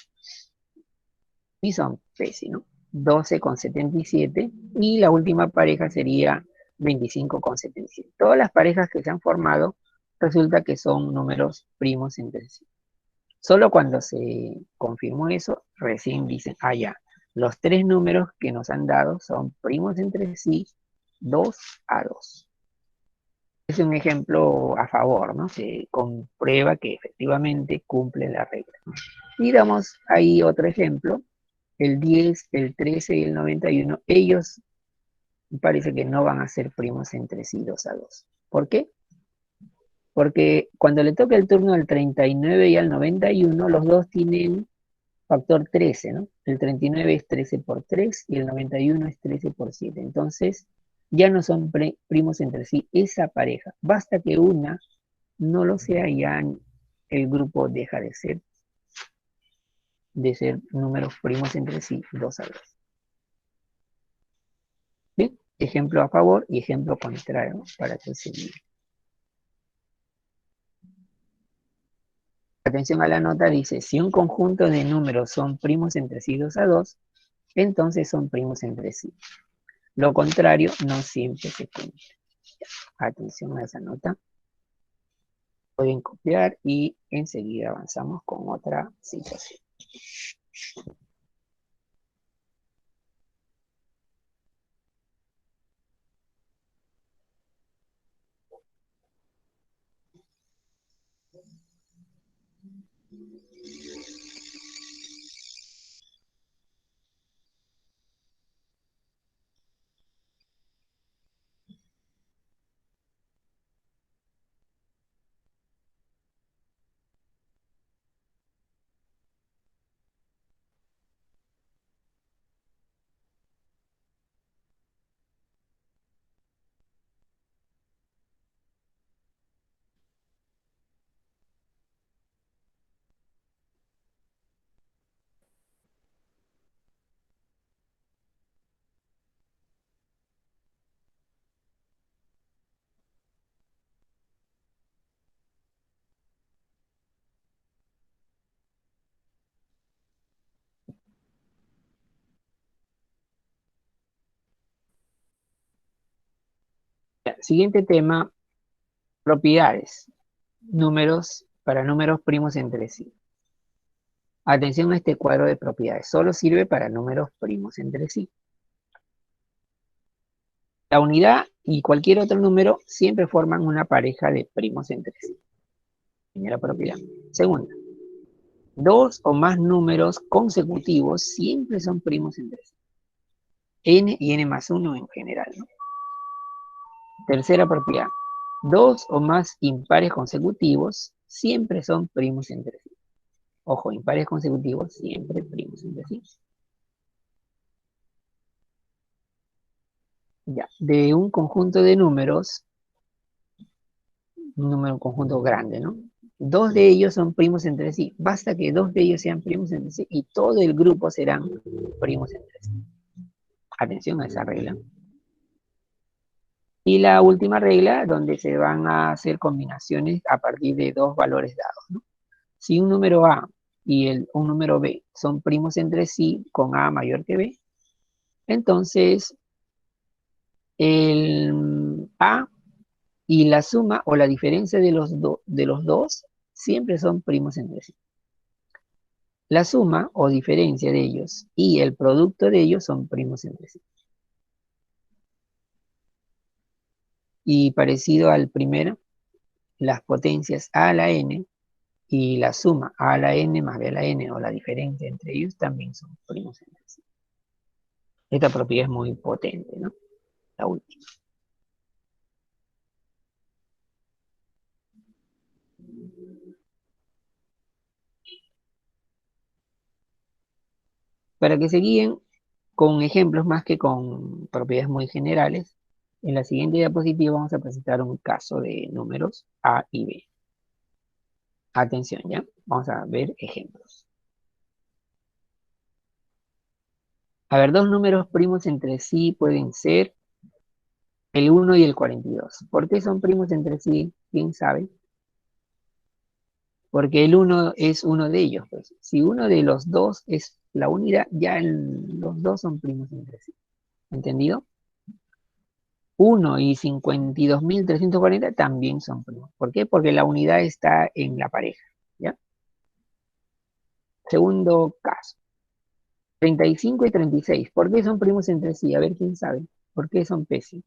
Y son PESI, ¿no? 12 con 77. Y la última pareja sería 25 con 77. Todas las parejas que se han formado, resulta que son números primos entre sí. Solo cuando se confirmó eso, recién dicen, ya, los tres números que nos han dado son primos entre sí, 2 a 2. Es un ejemplo a favor, ¿no? Se comprueba que efectivamente cumple la regla. Y damos ahí otro ejemplo, el 10, el 13 y el 91, ellos parece que no van a ser primos entre sí 2 a 2. ¿Por qué? Porque cuando le toca el turno al 39 y al 91, los dos tienen factor 13, ¿no? El 39 es 13 por 3 y el 91 es 13 por 7. Entonces, ya no son primos entre sí esa pareja. Basta que una no lo sea y ya el grupo deja de ser números primos entre sí 2 a 2. Bien, ejemplo a favor y ejemplo contrario, ¿no? Para que se diga. Atención a la nota, dice, si un conjunto de números son primos entre sí 2 a 2, entonces son primos entre sí. Lo contrario no siempre se cumple. Atención a esa nota. Pueden copiar y enseguida avanzamos con otra situación. Ya, siguiente tema, propiedades. Números para números primos entre sí. Atención a este cuadro de propiedades. Solo sirve para números primos entre sí. La unidad y cualquier otro número siempre forman una pareja de primos entre sí. Primera propiedad. Segunda, dos o más números consecutivos siempre son primos entre sí. N y n más 1 en general, ¿no? Tercera propiedad. Dos o más impares consecutivos siempre son primos entre sí. Ojo, impares consecutivos siempre primos entre sí. Ya, de un conjunto de números, un número conjunto grande, ¿no? Dos de ellos son primos entre sí. Basta que dos de ellos sean primos entre sí y todo el grupo serán primos entre sí. Atención a esa regla. Y la última regla, donde se van a hacer combinaciones a partir de dos valores dados, ¿no? Si un número A y un número B son primos entre sí con A mayor que B, entonces el A y la suma o la diferencia de los dos siempre son primos entre sí. La suma o diferencia de ellos y el producto de ellos son primos entre sí. Y parecido al primero, las potencias a la n y la suma a la n más b a la n o la diferencia entre ellos también son primos entre sí. Esta propiedad es muy potente, ¿no? La última. Para que se guíen con ejemplos más que con propiedades muy generales, en la siguiente diapositiva vamos a presentar un caso de números A y B. Atención, ¿ya? Vamos a ver ejemplos. A ver, dos números primos entre sí pueden ser el 1 y el 42. ¿Por qué son primos entre sí? ¿Quién sabe? Porque el 1 es uno de ellos, pues. Si uno de los dos es la unidad, ya los dos son primos entre sí. ¿Entendido? 1 y 52.340 también son primos. ¿Por qué? Porque la unidad está en la pareja, ¿ya? Segundo caso. 35 y 36. ¿Por qué son primos entre sí? A ver quién sabe. ¿Por qué son pésimos?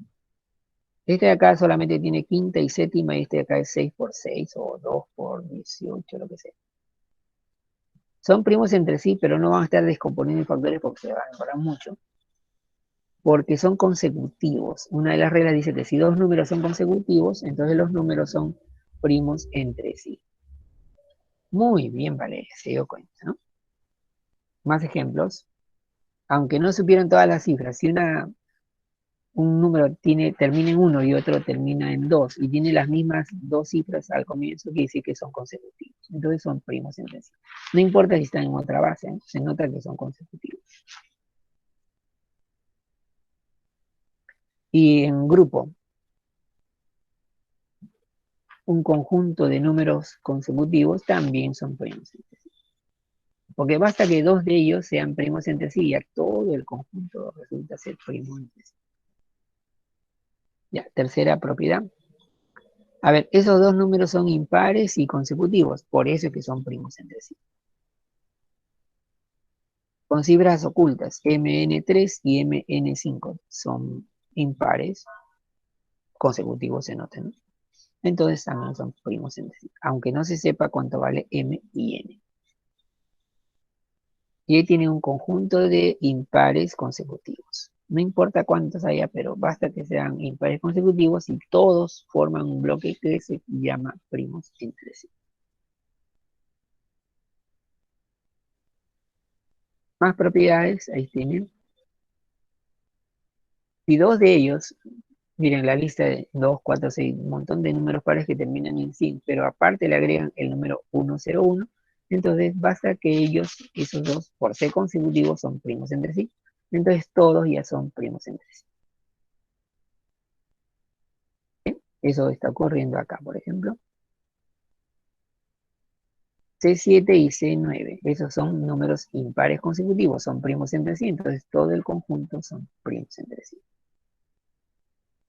Este de acá solamente tiene quinta y séptima y este de acá es 6 por 6 o 2 por 18, lo que sea. Son primos entre sí, pero no van a estar descomponiendo en factores porque se van a demorar mucho. Porque son consecutivos. Una de las reglas dice que si dos números son consecutivos, entonces los números son primos entre sí. Muy bien, Valeria, se dio cuenta, ¿no? Más ejemplos. Aunque no supieran todas las cifras, si una un número termina en 1 y otro termina en 2 y tiene las mismas dos cifras al comienzo, quiere decir que son consecutivos. Entonces son primos entre sí. No importa si están en otra base, ¿eh? Se nota que son consecutivos. Y en grupo, un conjunto de números consecutivos también son primos entre sí. Porque basta que dos de ellos sean primos entre sí y ya todo el conjunto resulta ser primo entre sí. Ya, tercera propiedad. A ver, esos dos números son impares y consecutivos, por eso es que son primos entre sí. Con cifras ocultas, MN3 y MN5 son impares, consecutivos se nota, ¿no? Entonces también son primos entre sí, aunque no se sepa cuánto vale M y N. Y ahí tiene un conjunto de impares consecutivos. No importa cuántos haya, pero basta que sean impares consecutivos y todos forman un bloque que se llama primos entre sí. Más propiedades, ahí tienen. Si dos de ellos, miren la lista de 2, 4, 6, un montón de números pares que terminan en 100, pero aparte le agregan el número 101, entonces basta que ellos, esos dos, por ser consecutivos, son primos entre sí. Entonces todos ya son primos entre sí. ¿Bien? Eso está ocurriendo acá, por ejemplo. C7 y C9, esos son números impares consecutivos, son primos entre sí, entonces todo el conjunto son primos entre sí.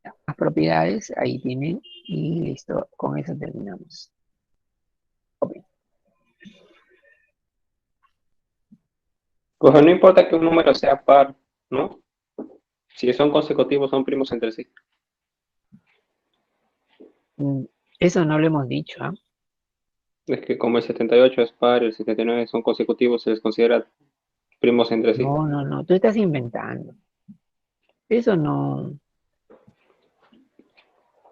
Las propiedades, ahí tienen, y listo, con eso terminamos. Okay. Pues no importa que un número sea par, ¿no? Si son consecutivos, son primos entre sí. Eso no lo hemos dicho, ¿ah? Es que como el 78 es par y el 79 son consecutivos, se les considera primos entre sí. No, no, no, tú estás inventando. Eso no.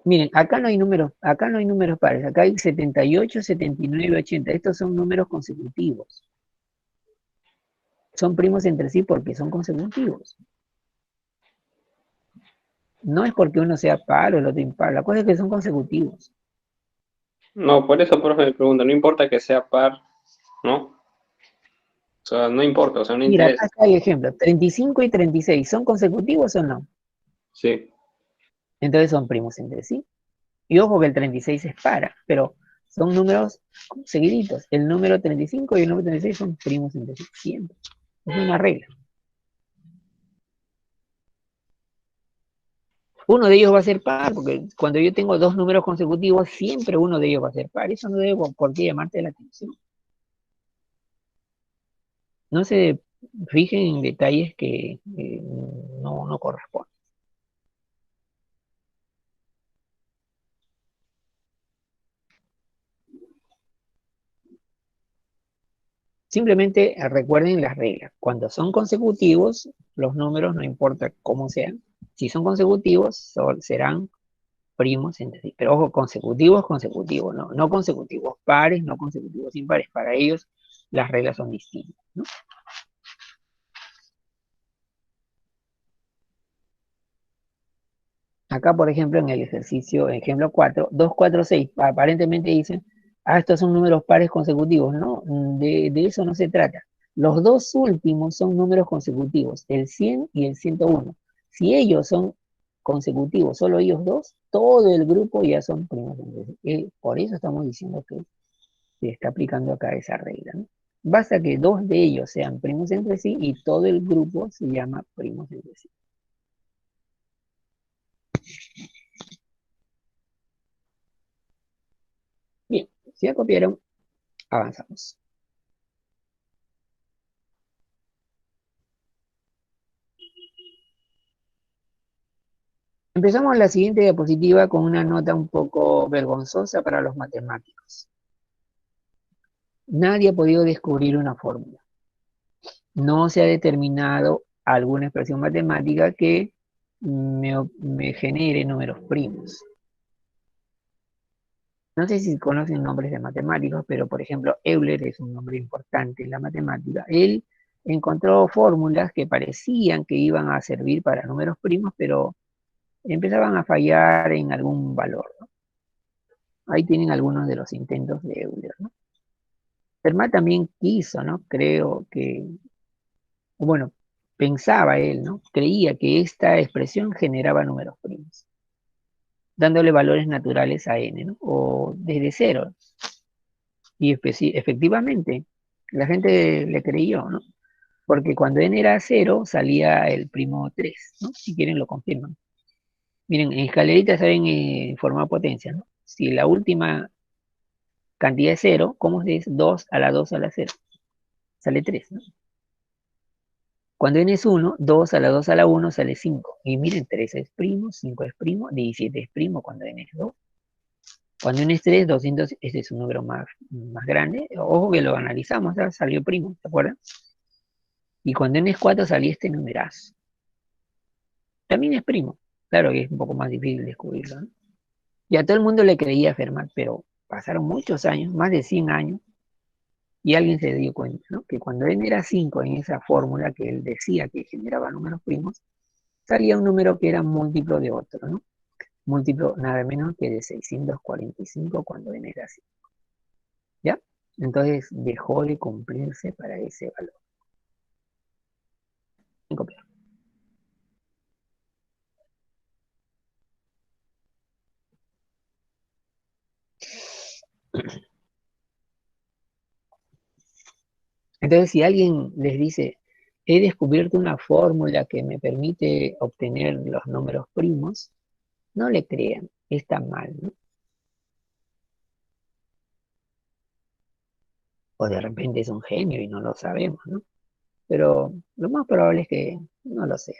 Miren, acá no hay números pares, acá hay 78, 79, 80. Estos son números consecutivos. Son primos entre sí porque son consecutivos. No es porque uno sea par o el otro impar, la cosa es que son consecutivos. No, por eso me pregunto, no importa que sea par, ¿no? O sea, no importa, o sea, no Mira, acá interesa. está el ejemplo, 35 y 36, ¿son consecutivos o no? Sí. Entonces son primos entre sí. Y ojo que el 36 es para, pero son números seguiditos. El número 35 y el número 36 son primos entre sí, siempre. Es una regla. Uno de ellos va a ser par, porque cuando yo tengo dos números consecutivos, siempre uno de ellos va a ser par. Eso no debe por qué llamarte la atención. No se fijen en detalles que no corresponden. Simplemente recuerden las reglas. Cuando son consecutivos, los números, no importa cómo sean, si son consecutivos, serán primos entre sí. Pero ojo, consecutivos, consecutivos, no, no consecutivos pares, no consecutivos impares. Para ellos las reglas son distintas, ¿no? Acá, por ejemplo, en el ejercicio, ejemplo 4, 2, 4, 6, aparentemente dicen, estos son números pares consecutivos. No, de eso no se trata. Los dos últimos son números consecutivos, el 100 y el 101. Si ellos son consecutivos, solo ellos dos, todo el grupo ya son primos. Por eso estamos diciendo que se está aplicando acá esa regla, ¿no? Basta que dos de ellos sean primos entre sí y todo el grupo se llama primos entre sí. Bien, si ya copiaron, avanzamos. Empezamos la siguiente diapositiva con una nota un poco vergonzosa para los matemáticos. Nadie ha podido descubrir una fórmula. No se ha determinado alguna expresión matemática que me genere números primos. No sé si conocen nombres de matemáticos, pero por ejemplo, Euler es un nombre importante en la matemática. Él encontró fórmulas que parecían que iban a servir para números primos, pero empezaban a fallar en algún valor, ¿no? Ahí tienen algunos de los intentos de Euler, ¿no? Fermat también quiso, ¿no? Creo que, bueno, pensaba él, ¿no? Creía que esta expresión generaba números primos, dándole valores naturales a n, ¿no? O desde cero. Y efectivamente, la gente le creyó, ¿no? Porque cuando n era 0, salía el primo 3, ¿no? Si quieren lo confirman. Miren, en escalerita saben formar potencia, ¿no? Si la última cantidad es 0, ¿cómo es 2 a la 2 a la 0? Sale 3, ¿no? Cuando n es 1, 2 a la 2 a la 1 sale 5. Y miren, 3 es primo, 5 es primo, 17 es primo cuando n es 2. Cuando n es 3, 200, este es un número más grande. Ojo que lo analizamos, ¿sabes? Salió primo, ¿se acuerdan? Y cuando n es 4 salía este numerazo. También es primo. Claro que es un poco más difícil descubrirlo, ¿no? Y a todo el mundo le creía a Fermat, pero pasaron muchos años, más de 100 años, y alguien se dio cuenta, ¿no? Que cuando n era 5 en esa fórmula que él decía que generaba números primos, salía un número que era múltiplo de otro, ¿no? Múltiplo nada menos que de 645 cuando n era 5. ¿Ya? Entonces dejó de cumplirse para ese valor. Copiar. Entonces, si alguien les dice, he descubierto una fórmula que me permite obtener los números primos, no le crean, está mal, ¿no? O de repente es un genio y no lo sabemos, ¿no? Pero lo más probable es que no lo sea.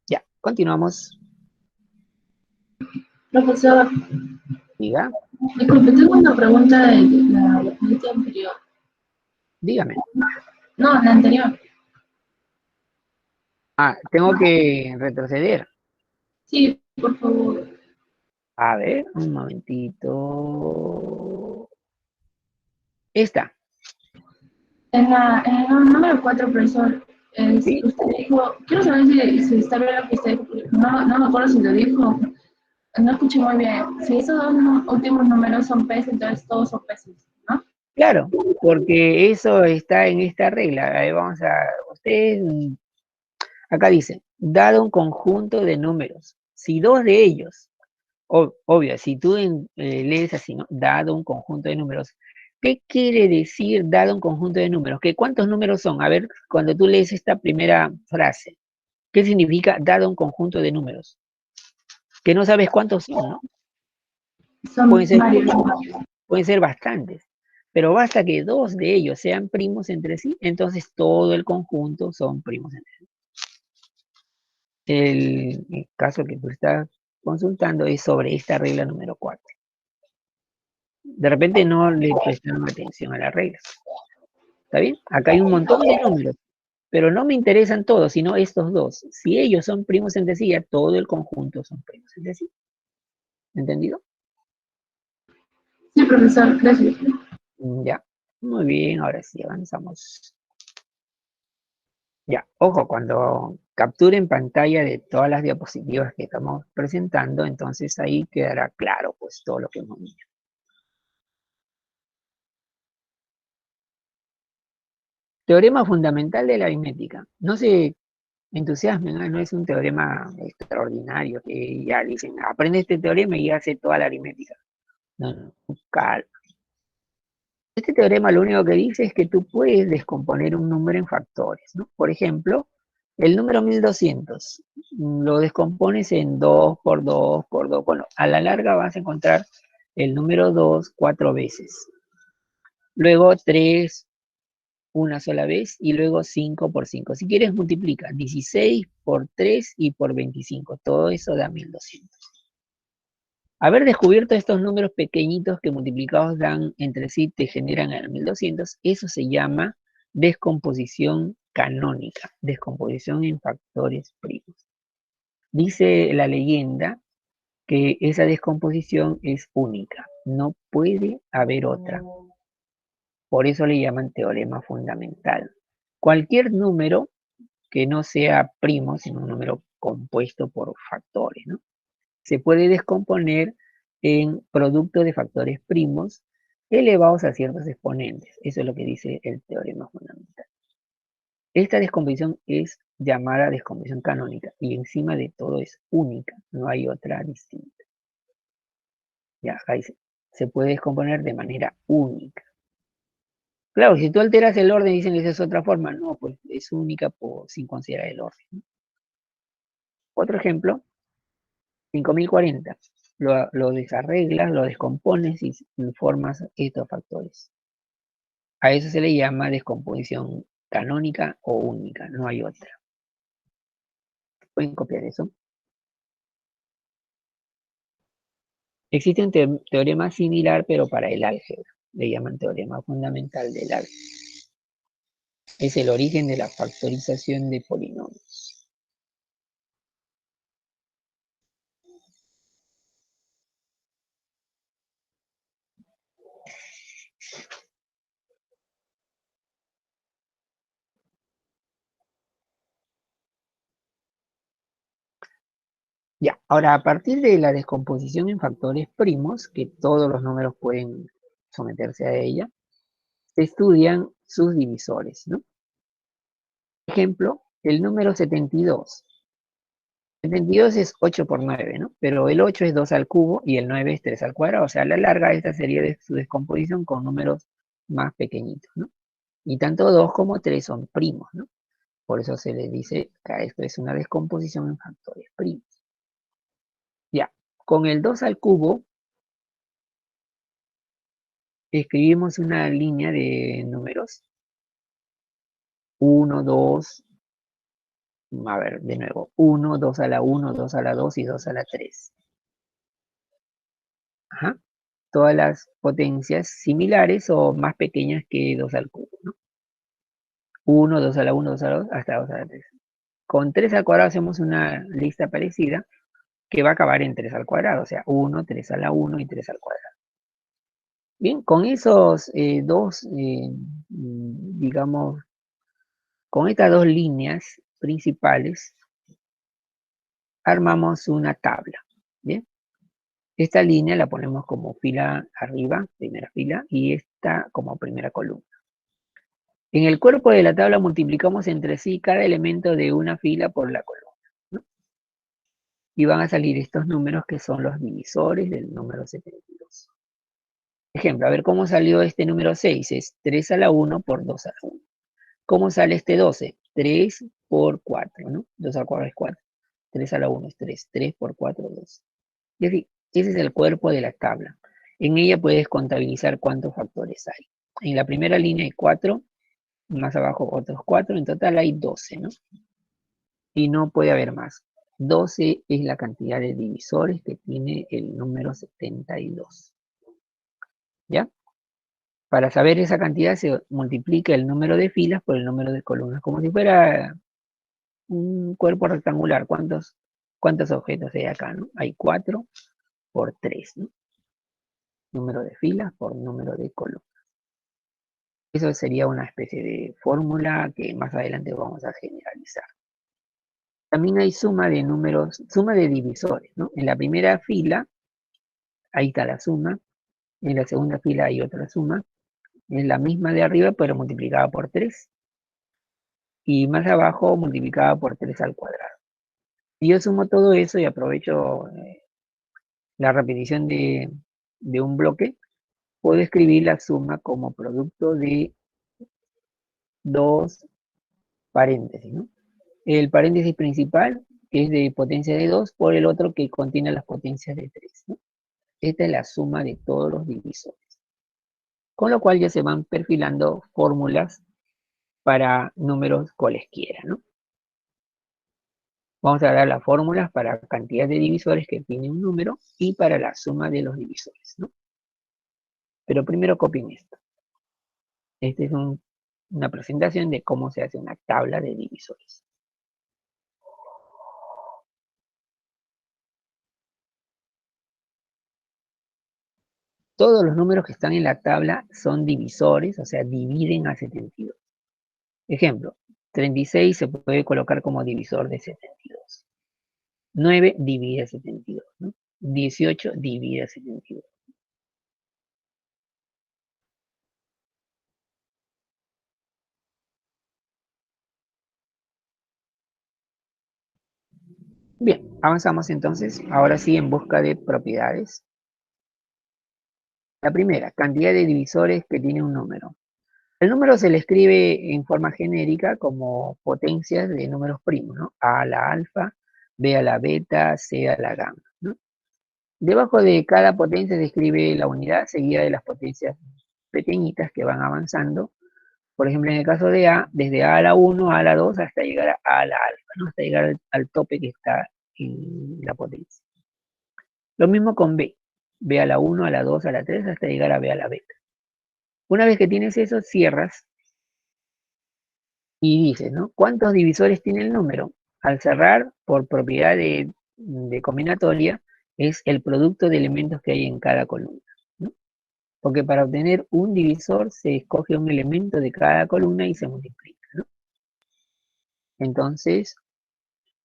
Ya, continuamos. Profesor, Diga, disculpe, tengo una pregunta de la pregunta anterior. dígame. No, la anterior. Ah, tengo que retroceder. Sí, por favor. A ver, un momentito. Esta, En el número 4, profesor, ¿sí? usted dijo, quiero saber si está bien lo que usted dijo, porque no me acuerdo si lo dijo, no escuché muy bien. Si esos dos últimos números son P's, entonces todos son P's, ¿no? Claro, porque eso está en esta regla. Ahí vamos a, ustedes, acá dice, dado un conjunto de números, si dos de ellos, obvio, si tú lees así, ¿no? Dado un conjunto de números, ¿qué quiere decir dado un conjunto de números? ¿Qué cuántos números son? A ver, cuando tú lees esta primera frase, ¿qué significa dado un conjunto de números? Que no sabes cuántos son, ¿no? Pueden Son ser varios. muchos, pueden ser bastantes, pero basta que dos de ellos sean primos entre sí, entonces todo el conjunto son primos entre sí. El caso que tú estás consultando es sobre esta regla número 4. De repente no le prestaron atención a las reglas. ¿Está bien? Acá hay un montón de números, pero no me interesan todos, sino estos dos. Si ellos son primos entre sí, ya todo el conjunto son primos entre sí. ¿Entendido? Sí, profesor, gracias. Ya. Muy bien, ahora sí avanzamos. Ya, ojo, cuando capturen pantalla de todas las diapositivas que estamos presentando, entonces ahí quedará claro pues todo lo que hemos dicho. Teorema fundamental de la aritmética. No se entusiasmen, ¿eh? No es un teorema extraordinario que ya dicen, aprende este teorema y hace toda la aritmética. No, no, calma. Este teorema lo único que dice es que tú puedes descomponer un número en factores, ¿no? Por ejemplo, el número 1200, lo descompones en 2 por 2 por 2. Bueno, a la larga vas a encontrar el número 2 4 veces. Luego 3 una sola vez y luego 5 por 5. Si quieres multiplica 16 por 3 y por 25. Todo eso da 1200. Haber descubierto estos números pequeñitos que multiplicados dan entre sí te generan el 1200, eso se llama descomposición canónica, descomposición en factores primos. Dice la leyenda que esa descomposición es única, no puede haber otra. Por eso le llaman teorema fundamental. Cualquier número que no sea primo, sino un número compuesto por factores, ¿no? Se puede descomponer en producto de factores primos elevados a ciertos exponentes. Eso es lo que dice el teorema fundamental. Esta descomposición es llamada descomposición canónica y encima de todo es única, no hay otra distinta. Ya, acá dice, se puede descomponer de manera única. Claro, si tú alteras el orden, dicen que esa es otra forma. No, pues es única sin considerar el orden, ¿no? Otro ejemplo, 5040. Lo desarreglas, lo descompones y formas estos factores. A eso se le llama descomposición canónica o única, no hay otra. Pueden copiar eso. Existe un teorema similar, pero para el álgebra. Le llaman teorema fundamental del álgebra. Es el origen de la factorización de polinomios. Ya, ahora a partir de la descomposición en factores primos, que todos los números pueden someterse a ella, se estudian sus divisores, ¿no? Por ejemplo, el número 72. 72 es 8 por 9, ¿no? Pero el 8 es 2 al cubo y el 9 es 3 al cuadrado. O sea, a la larga esta sería su descomposición con números más pequeñitos, ¿no? Y tanto 2 como 3 son primos, ¿no? Por eso se le dice que esto es una descomposición en factores primos. Ya, con el 2 al cubo escribimos una línea de números. 1, 2, a ver, de nuevo. 1, 2 a la 1, 2 a la 2 y 2 a la 3. Ajá. Todas las potencias similares o más pequeñas que 2 al cubo, ¿no? 1, 2 a la 1, 2 a la 2, hasta 2 a la 3. Con 3 al cuadrado hacemos una lista parecida que va a acabar en 3 al cuadrado, o sea, 1, 3 a la 1 y 3 al cuadrado. Bien, con esos digamos, con estas dos líneas principales, armamos una tabla, ¿bien? Esta línea la ponemos como fila arriba, primera fila, y esta como primera columna. En el cuerpo de la tabla multiplicamos entre sí cada elemento de una fila por la columna, ¿no? Y van a salir estos números que son los divisores del número 72. Ejemplo, a ver cómo salió este número 6, es 3 a la 1 por 2 a la 1. ¿Cómo sale este 12? 3 por 4, ¿no? 2 al cuadrado es 4. 3 a la 1 es 3. 3 por 4, 2. Y así, ese es el cuerpo de la tabla. En ella puedes contabilizar cuántos factores hay. En la primera línea hay 4, más abajo otros 4, en total hay 12, ¿no? Y no puede haber más. 12 es la cantidad de divisores que tiene el número 72. ¿Ya? Para saber esa cantidad se multiplica el número de filas por el número de columnas, como si fuera un cuerpo rectangular. ¿Cuántos objetos hay acá, no? Hay 4 por 3, ¿no? Número de filas por número de columnas. Eso sería una especie de fórmula que más adelante vamos a generalizar. También hay suma de números, suma de divisores, ¿no? En la primera fila, ahí está la suma. En la segunda fila hay otra suma. Es la misma de arriba, pero multiplicada por 3. Y más abajo multiplicada por 3 al cuadrado. Y yo sumo todo eso y aprovecho la repetición de un bloque. Puedo escribir la suma como producto de dos paréntesis, ¿no? El paréntesis principal, que es de potencia de 2, por el otro que contiene las potencias de 3, ¿no? Esta es la suma de todos los divisores. Con lo cual ya se van perfilando fórmulas para números cualesquiera, ¿no? Vamos a dar las fórmulas para cantidad de divisores que tiene un número y para la suma de los divisores, ¿no? Pero primero copien esto. Esta es una presentación de cómo se hace una tabla de divisores. todos los números que están en la tabla son divisores, o sea, dividen a 72. Ejemplo, 36 se puede colocar como divisor de 72. 9 divide a 72, ¿no? 18 divide a 72. Bien, avanzamos entonces, ahora sí en busca de propiedades. La primera, cantidad de divisores que tiene un número. El número se le escribe en forma genérica como potencias de números primos, ¿no? A a la alfa, B a la beta, C a la gamma, ¿no? Debajo de cada potencia se escribe la unidad seguida de las potencias pequeñitas que van avanzando. Por ejemplo, en el caso de A, desde A a la 1, A a la 2, hasta llegar a A la alfa, ¿no? Hasta llegar al tope que está en la potencia. Lo mismo con B. B a la 1, a la 2, a la 3, hasta llegar a B a la beta. Una vez que tienes eso, cierras y dices, ¿no? ¿Cuántos divisores tiene el número? Al cerrar, por propiedad de combinatoria, es el producto de elementos que hay en cada columna, ¿no? Porque para obtener un divisor se escoge un elemento de cada columna y se multiplica, ¿no? Entonces,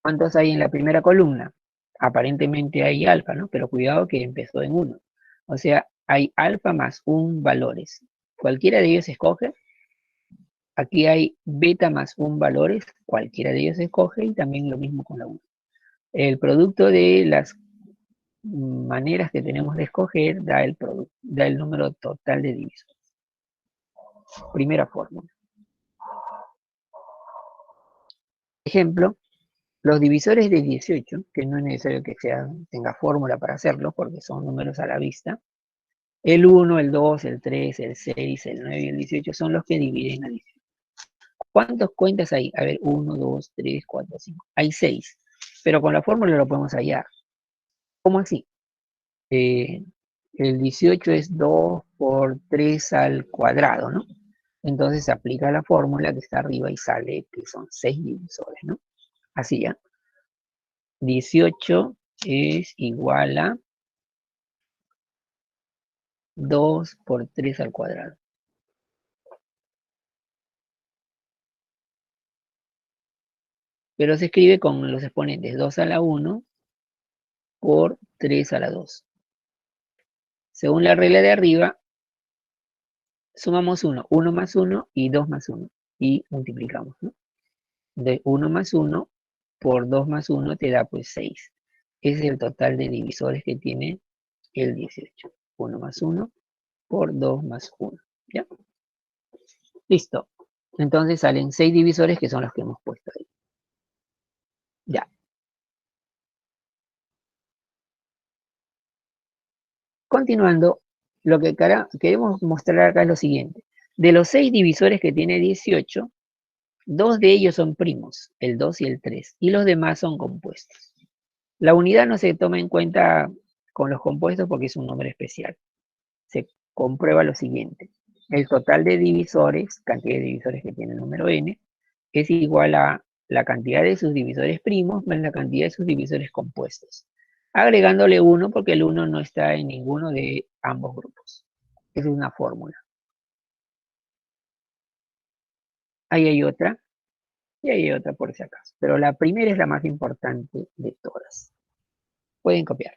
¿cuántos hay en la primera columna? Aparentemente hay alfa, ¿no? Pero cuidado que empezó en 1. O sea, hay alfa más un valores. Cualquiera de ellos se escoge. Aquí hay beta más un valores. Cualquiera de ellos se escoge. Y también lo mismo con la 1. El producto de las maneras que tenemos de escoger da el número total de divisores. Primera fórmula. Ejemplo, los divisores de 18, que no es necesario que tenga fórmula para hacerlo, porque son números a la vista. El 1, el 2, el 3, el 6, el 9 y el 18 son los que dividen a 18. ¿Cuántos cuentas hay? A ver, 1, 2, 3, 4, 5. Hay 6, pero con la fórmula lo podemos hallar. ¿Cómo así? El 18 es 2 por 3 al cuadrado, ¿no? Entonces se aplica la fórmula que está arriba y sale que son 6 divisores, ¿no? Así ya. 18 es igual a 2 por 3 al cuadrado. Pero se escribe con los exponentes 2 a la 1 por 3 a la 2. Según la regla de arriba, sumamos 1 más 1 y 2 más 1. Y multiplicamos, ¿no? De 1 más 1 por 2 más 1 te da pues 6. Ese es el total de divisores que tiene el 18. 1 más 1 por 2 más 1. ¿Ya? Listo. Entonces salen 6 divisores que son los que hemos puesto ahí. Ya. Continuando, lo que queremos mostrar acá es lo siguiente. De los 6 divisores que tiene 18, 2 de ellos son primos, el 2 y el 3, y los demás son compuestos. La unidad no se toma en cuenta con los compuestos porque es un número especial. Se comprueba lo siguiente. El total de divisores, cantidad de divisores que tiene el número n, es igual a la cantidad de sus divisores primos más la cantidad de sus divisores compuestos, agregándole 1 porque el 1 no está en ninguno de ambos grupos. Esa es una fórmula. Ahí hay otra, y ahí hay otra por si acaso. Pero la primera es la más importante de todas. Pueden copiar.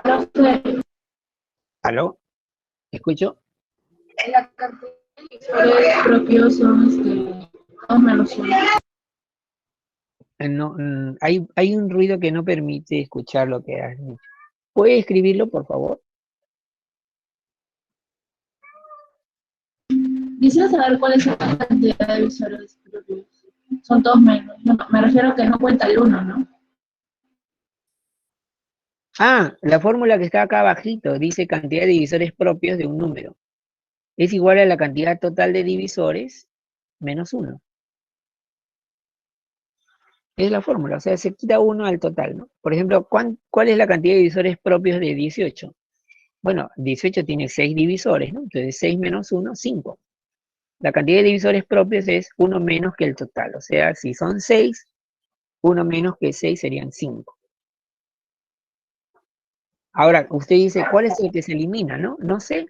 No sé, ¿Aló? ¿Escucho? la cantidad de divisores propios son 2 menos 1. No, hay un ruido que no permite escuchar lo que has dicho. ¿Puede escribirlo, por favor? Quisiera saber cuál es la cantidad de visores propios. Son todos menos. No, me refiero a que no cuenta el uno, ¿no? Ah, la fórmula que está acá abajito dice cantidad de divisores propios de un número. Es igual a la cantidad total de divisores menos 1. Es la fórmula, o sea, se quita 1 al total, ¿no? Por ejemplo, ¿cuál es la cantidad de divisores propios de 18? Bueno, 18 tiene 6 divisores, ¿no? Entonces 6 menos 1, 5. La cantidad de divisores propios es 1 menos que el total, o sea, si son 6, 1 menos que 6 serían 5. Ahora, usted dice, ¿cuál es el que se elimina, no? No sé,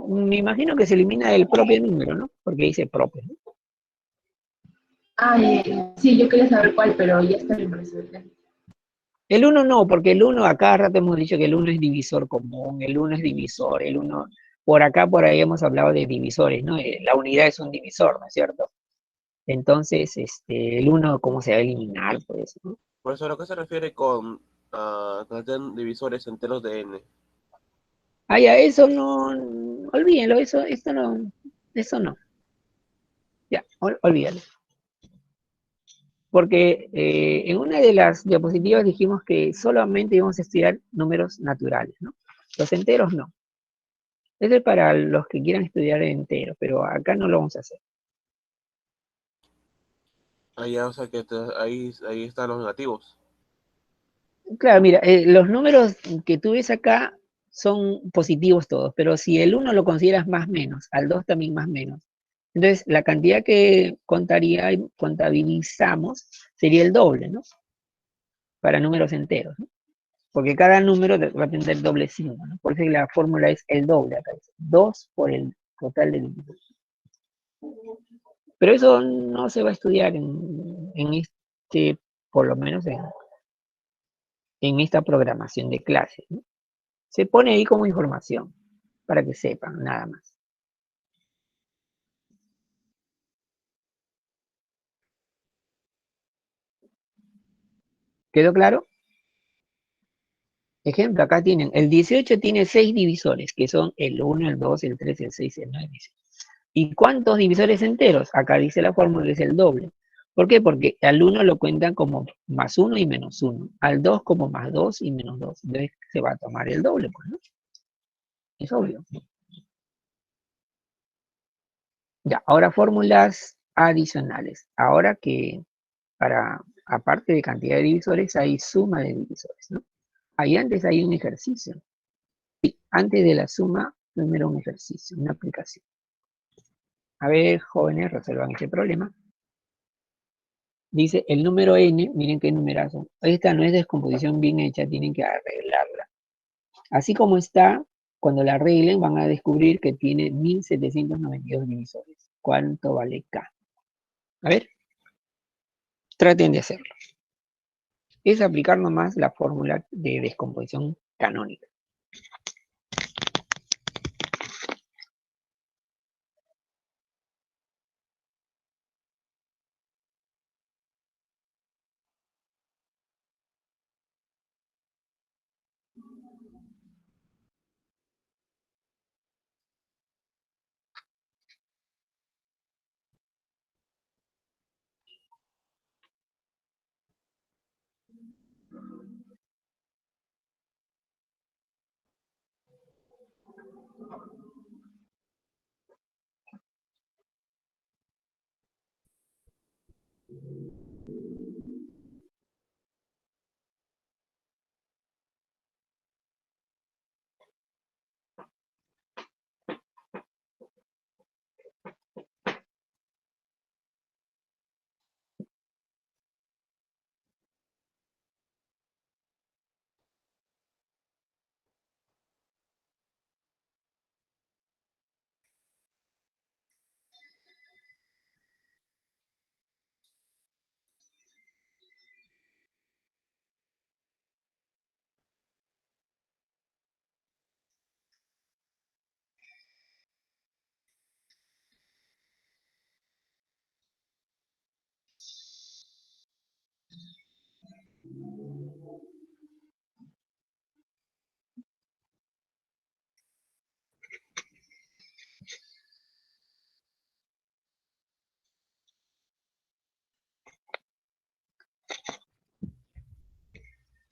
me imagino que se elimina el propio número, ¿no? Porque dice propio, ¿no? Ah, sí, yo quería saber cuál, pero ya está bien, parece. El 1 no, porque el 1, a cada rato hemos dicho que el 1 es divisor común, el 1 es divisor, el 1, por acá, por ahí hemos hablado de divisores, ¿no? La unidad es un divisor, ¿no es cierto? Entonces, el 1, ¿cómo se va a eliminar? Pues, ¿no? Por eso, ¿a lo que se refiere con cantidad de divisores enteros de n? Ah, ya, eso no, olvídenlo, eso no, ya, olvídalo. Porque en una de las diapositivas dijimos que solamente íbamos a estudiar números naturales, ¿no? Los enteros no. Eso es para los que quieran estudiar enteros, pero acá no lo vamos a hacer. Ahí, o sea, que ahí están los negativos. Claro, mira, los números que tú ves acá son positivos todos, pero si el 1 lo consideras más menos, al 2 también más menos. Entonces, la cantidad que contabilizamos sería el doble, ¿no? Para números enteros, ¿no? Porque cada número va a tener doble signo, ¿no? Por eso la fórmula es el doble acá, dice 2 por el total de dígitos. Pero eso no se va a estudiar por lo menos en esta programación de clases, ¿no? Se pone ahí como información, para que sepan, nada más. ¿Quedó claro? Ejemplo, acá tienen, el 18 tiene 6 divisores, que son el 1, el 2, el 3, el 6, el 9, el 10. ¿Y cuántos divisores enteros? Acá dice la fórmula, es el doble. ¿Por qué? Porque al 1 lo cuentan como más 1 y menos 1. Al 2 como más 2 y menos 2. Entonces se va a tomar el doble, pues, ¿no? Es obvio. Ya, ahora fórmulas adicionales. Ahora que aparte de cantidad de divisores, hay suma de divisores, ¿no? Ahí antes hay un ejercicio. Sí, antes de la suma, primero un ejercicio, una aplicación. A ver, jóvenes, resuelvan este problema. Dice el número n, miren qué numerazo. Esta no es descomposición bien hecha, tienen que arreglarla. Así como está, cuando la arreglen van a descubrir que tiene 1792 divisores. ¿Cuánto vale k? A ver, traten de hacerlo. Es aplicar nomás la fórmula de descomposición canónica.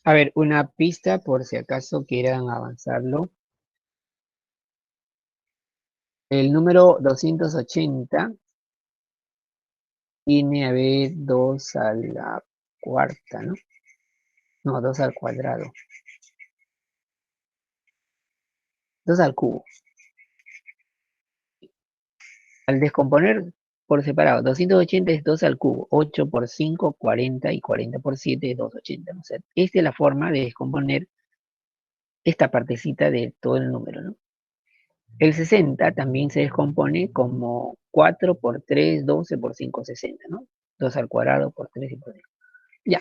A ver, una pista por si acaso quieran avanzarlo. El número 280 tiene, a ver, 2 a la cuarta, ¿no? No, 2 al cuadrado. 2 al cubo. Al descomponer por separado, 280 es 2 al cubo, 8 por 5, 40 y 40 por 7 es 280. ¿No? O sea, esta es la forma de descomponer esta partecita de todo el número, ¿no? El 60 también se descompone como 4 por 3, 12 por 5, 60, ¿no? 2 al cuadrado por 3 y por 5. Ya,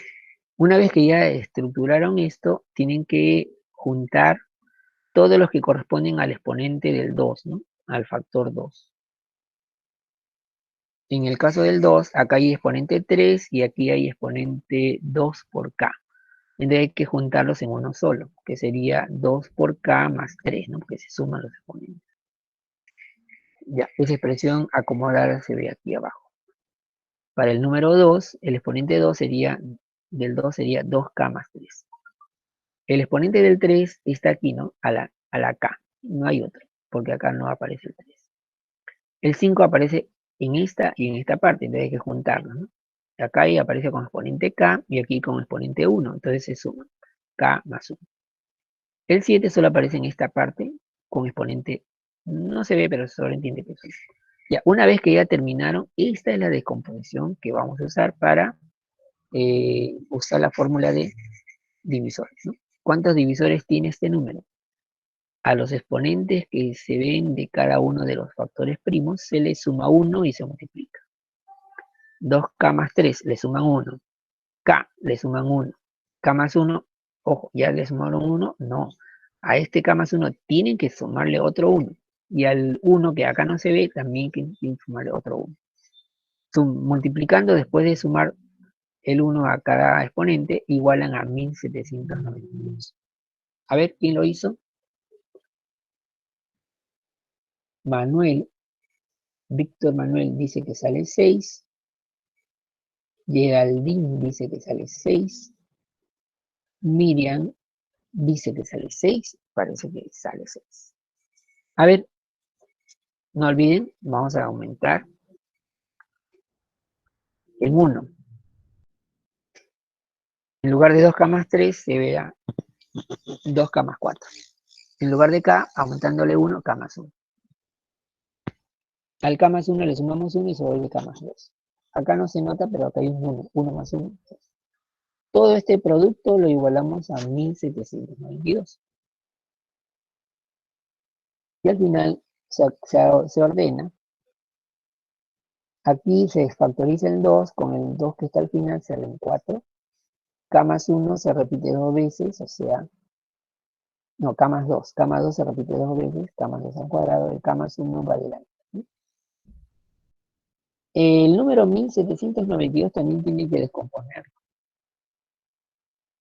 una vez que ya estructuraron esto, tienen que juntar todos los que corresponden al exponente del 2, ¿no? Al factor 2. En el caso del 2, acá hay exponente 3 y aquí hay exponente 2 por k. Entonces hay que juntarlos en uno solo, que sería 2 por k más 3, ¿no? Porque se suman los exponentes. Ya, esa expresión acomodada se ve aquí abajo. Para el número 2, el exponente 2 sería, del 2 sería 2k más 3. El exponente del 3 está aquí, ¿no? A la k. No hay otro, porque acá no aparece el 3. El 5 aparece en esta y en esta parte, entonces hay que juntarlo, ¿no? Acá ahí aparece con exponente k y aquí con exponente 1, entonces se suma k más 1. El 7 solo aparece en esta parte con exponente, no se ve, pero se sobreentiende que es 1. Ya, una vez que ya terminaron, esta es la descomposición que vamos a usar para usar la fórmula de divisores, ¿no? ¿Cuántos divisores tiene este número? A los exponentes que se ven de cada uno de los factores primos se le suma 1 y se multiplica. 2k más 3 le suman 1. K le suman 1. K más 1, ojo, ¿ya le sumaron 1? No. A este K más 1 tienen que sumarle otro 1. Y al 1 que acá no se ve, también tienen que sumarle otro 1. Multiplicando después de sumar el 1 a cada exponente, igualan a 1792. A ver, ¿quién lo hizo? Manuel. Víctor Manuel dice que sale 6. Geraldine dice que sale 6. Miriam dice que sale 6. Parece que sale 6. A ver, no olviden, vamos a aumentar en 1. En lugar de 2k más 3 se verá 2k más 4. En lugar de k, aumentándole 1, k más 1. Al k más 1 le sumamos 1 y se vuelve k más 2. Acá no se nota, pero acá hay un 1. 1 más 1. Todo este producto lo igualamos a 1792. Y al final se ordena. Aquí se factoriza el 2, con el 2 que está al final se ven 4. K más 1 se repite 2 veces, o sea, no, K más 2. K más 2 se repite 2 veces, K más 2 al cuadrado, el K más 1 va adelante. El número 1792 también tiene que descomponer.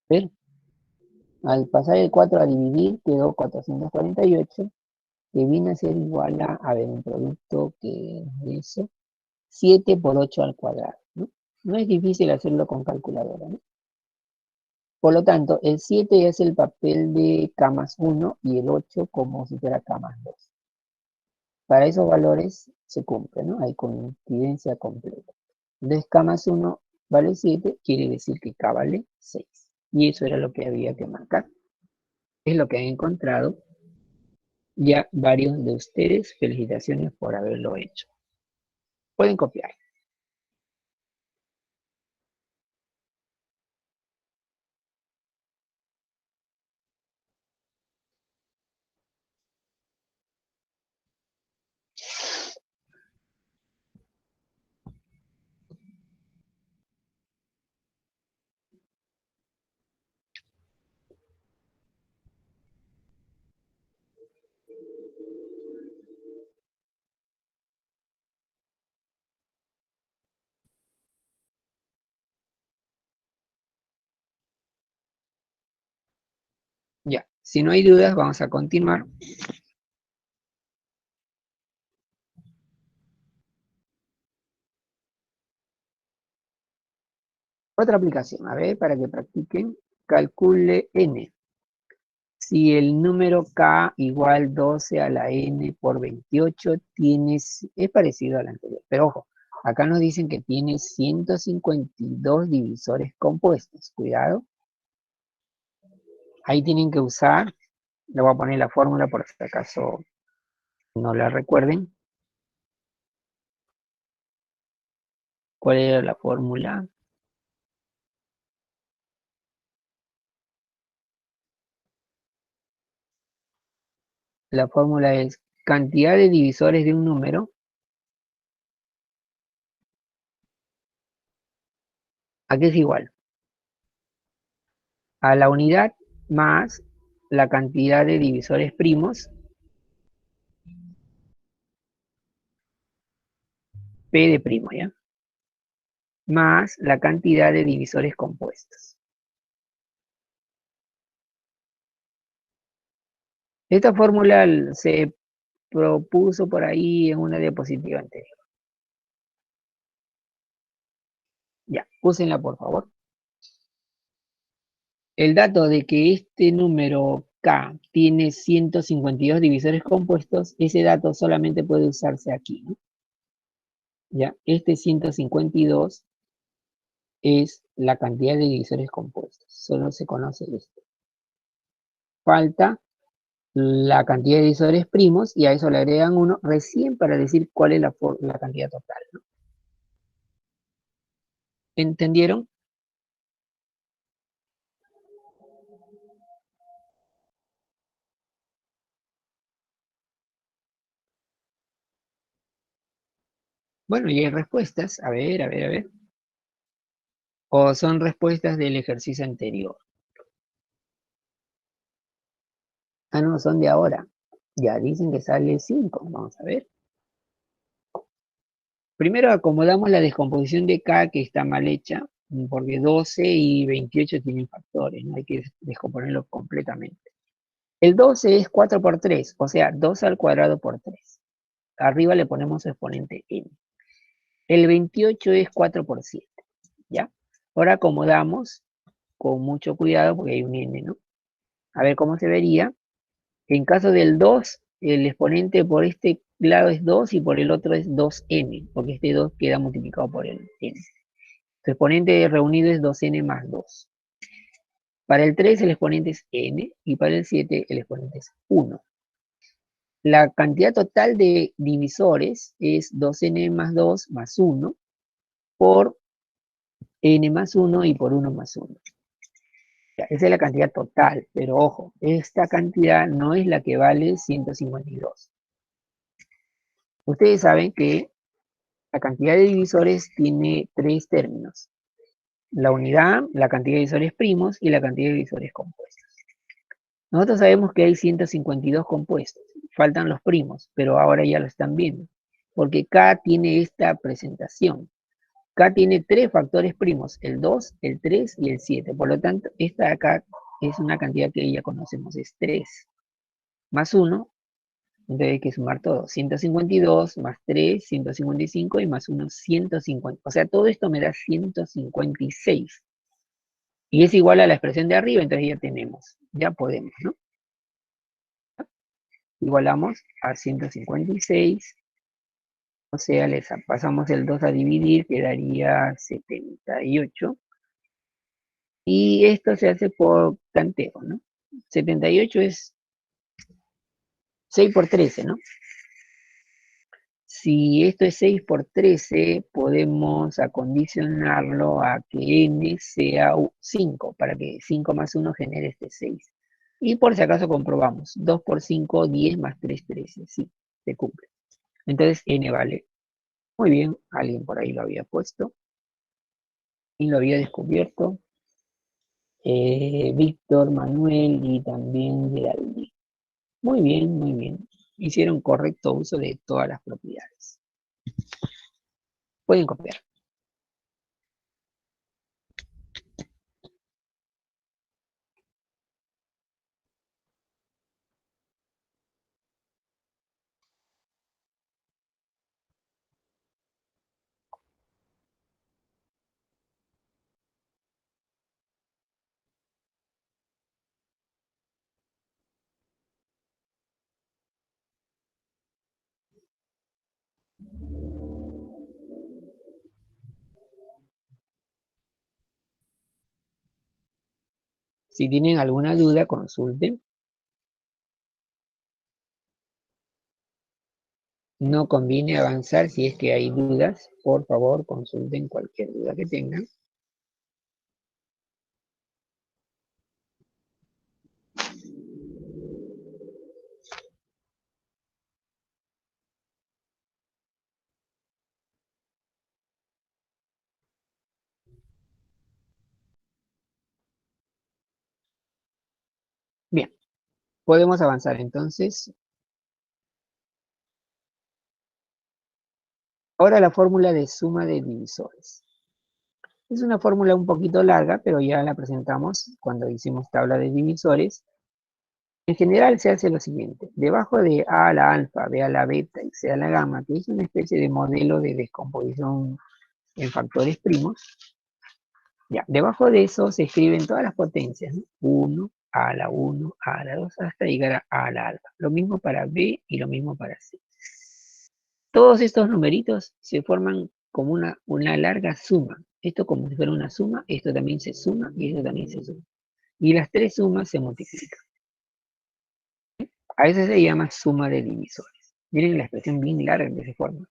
¿Ver? Al pasar el 4 a dividir, quedó 448, que viene a ser igual a ver, un producto que es eso, 7 por 8 al cuadrado, ¿no? No es difícil hacerlo con calculadora, ¿no? Por lo tanto, el 7 es el papel de K más 1 y el 8 como si fuera K más 2. Para esos valores se cumple, ¿no? Hay coincidencia completa. Entonces K más 1 vale 7, quiere decir que K vale 6. Y eso era lo que había que marcar. Es lo que han encontrado ya varios de ustedes. Felicitaciones por haberlo hecho. Pueden copiar. Ya, si no hay dudas, vamos a continuar. Otra aplicación, a ver, para que practiquen. calcule n. Si el número k igual 12 a la n por 28 es parecido al anterior, pero ojo, acá nos dicen que tiene 152 divisores compuestos. Cuidado. Ahí tienen que usar, le voy a poner la fórmula por si acaso no la recuerden. ¿Cuál era la fórmula? La fórmula es cantidad de divisores de un número ¿a qué es igual? A la unidad más la cantidad de divisores primos, P de primo, ¿ya? Más la cantidad de divisores compuestos. Esta fórmula se propuso por ahí en una diapositiva anterior. Ya, úsenla por favor. El dato de que este número K tiene 152 divisores compuestos, ese dato solamente puede usarse aquí, ¿no? Ya, este 152 es la cantidad de divisores compuestos. Solo se conoce esto. Falta la cantidad de divisores primos y a eso le agregan uno recién para decir cuál es la cantidad total, ¿no? ¿Entendieron? Bueno, y hay respuestas. A ver, a ver, a ver. O son respuestas del ejercicio anterior. Ah, no, son de ahora. Ya dicen que sale 5. Vamos a ver. Primero acomodamos la descomposición de K, que está mal hecha, porque 12 y 28 tienen factores, ¿no? Hay que descomponerlo completamente. El 12 es 4 por 3, o sea, 2 al cuadrado por 3. Arriba le ponemos exponente n. El 28 es 4 por 7, ¿ya? Ahora acomodamos con mucho cuidado porque hay un n, ¿no? A ver cómo se vería. En caso del 2, el exponente por este lado es 2 y por el otro es 2n, porque este 2 queda multiplicado por el n. Su exponente reunido es 2n más 2. Para el 3 el exponente es n y para el 7 el exponente es 1. La cantidad total de divisores es 2n más 2 más 1 por n más 1 y por 1 más 1. Ya, esa es la cantidad total, pero ojo, esta cantidad no es la que vale 152. Ustedes saben que la cantidad de divisores tiene tres términos. La unidad, la cantidad de divisores primos y la cantidad de divisores compuestos. Nosotros sabemos que hay 152 compuestos, faltan los primos, pero ahora ya lo están viendo, porque K tiene esta presentación. K tiene tres factores primos, el 2, el 3 y el 7. Por lo tanto, esta de acá es una cantidad que ya conocemos, es 3 más 1. Entonces hay que sumar todo. 152 más 3, 155 y más 1, 150. O sea, todo esto me da 156. Y es igual a la expresión de arriba, entonces ya tenemos. Ya podemos, ¿no? Igualamos a 156. O sea, pasamos el 2 a dividir, quedaría 78. Y esto se hace por tanteo, ¿no? 78 es 6 por 13, ¿no? Si esto es 6 por 13, podemos acondicionarlo a que n sea 5, para que 5 más 1 genere este 6. Y por si acaso comprobamos, 2 por 5, 10 más 3, 13. Sí, se cumple. Entonces n vale. Muy bien, alguien por ahí lo había puesto y lo había descubierto. Víctor, Manuel y también Geraldine. Muy bien, muy bien. Hicieron correcto uso de todas las propiedades. Pueden copiar. Si tienen alguna duda, consulten. No conviene avanzar si es que hay dudas. Por favor, consulten cualquier duda que tengan. Bien, podemos avanzar entonces. Ahora la fórmula de suma de divisores. Es una fórmula un poquito larga, pero ya la presentamos cuando hicimos tabla de divisores. En general se hace lo siguiente. Debajo de A a la alfa, B a la beta y C a la gamma, que es una especie de modelo de descomposición en factores primos, ya, debajo de eso se escriben todas las potencias, ¿no? 1, a la 1, a la 2, hasta llegar a la alfa. Lo mismo para B y lo mismo para C. Todos estos numeritos se forman como una larga suma. Esto como si fuera una suma, esto también se suma y esto también se suma. Y las tres sumas se multiplican. A veces se llama suma de divisores. Miren la expresión bien larga que se forma.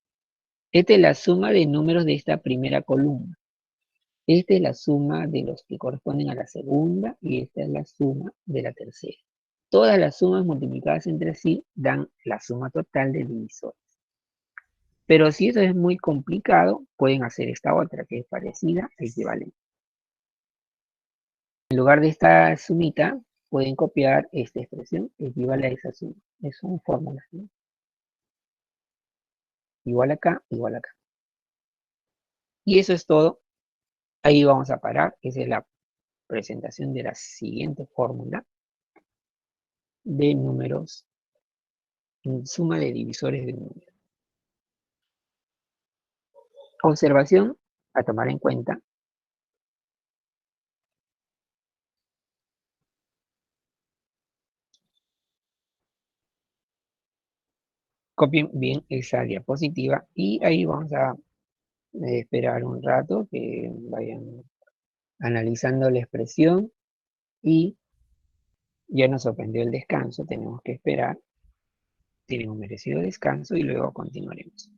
Esta es la suma de números de esta primera columna. Esta es la suma de los que corresponden a la segunda y esta es la suma de la tercera. Todas las sumas multiplicadas entre sí dan la suma total de divisores. Pero si eso es muy complicado, pueden hacer esta otra que es parecida a equivalente. En lugar de esta sumita, pueden copiar esta expresión, equivale a esa suma. Son fórmulas, ¿no? Igual acá, igual acá. Y eso es todo. Ahí vamos a parar. Esa es la presentación de la siguiente fórmula de números, suma de divisores de números. Observación a tomar en cuenta. Copien bien esa diapositiva y ahí vamos a esperar un rato que vayan analizando la expresión y ya nos sorprendió el descanso, tenemos que esperar, tienen un merecido descanso y luego continuaremos.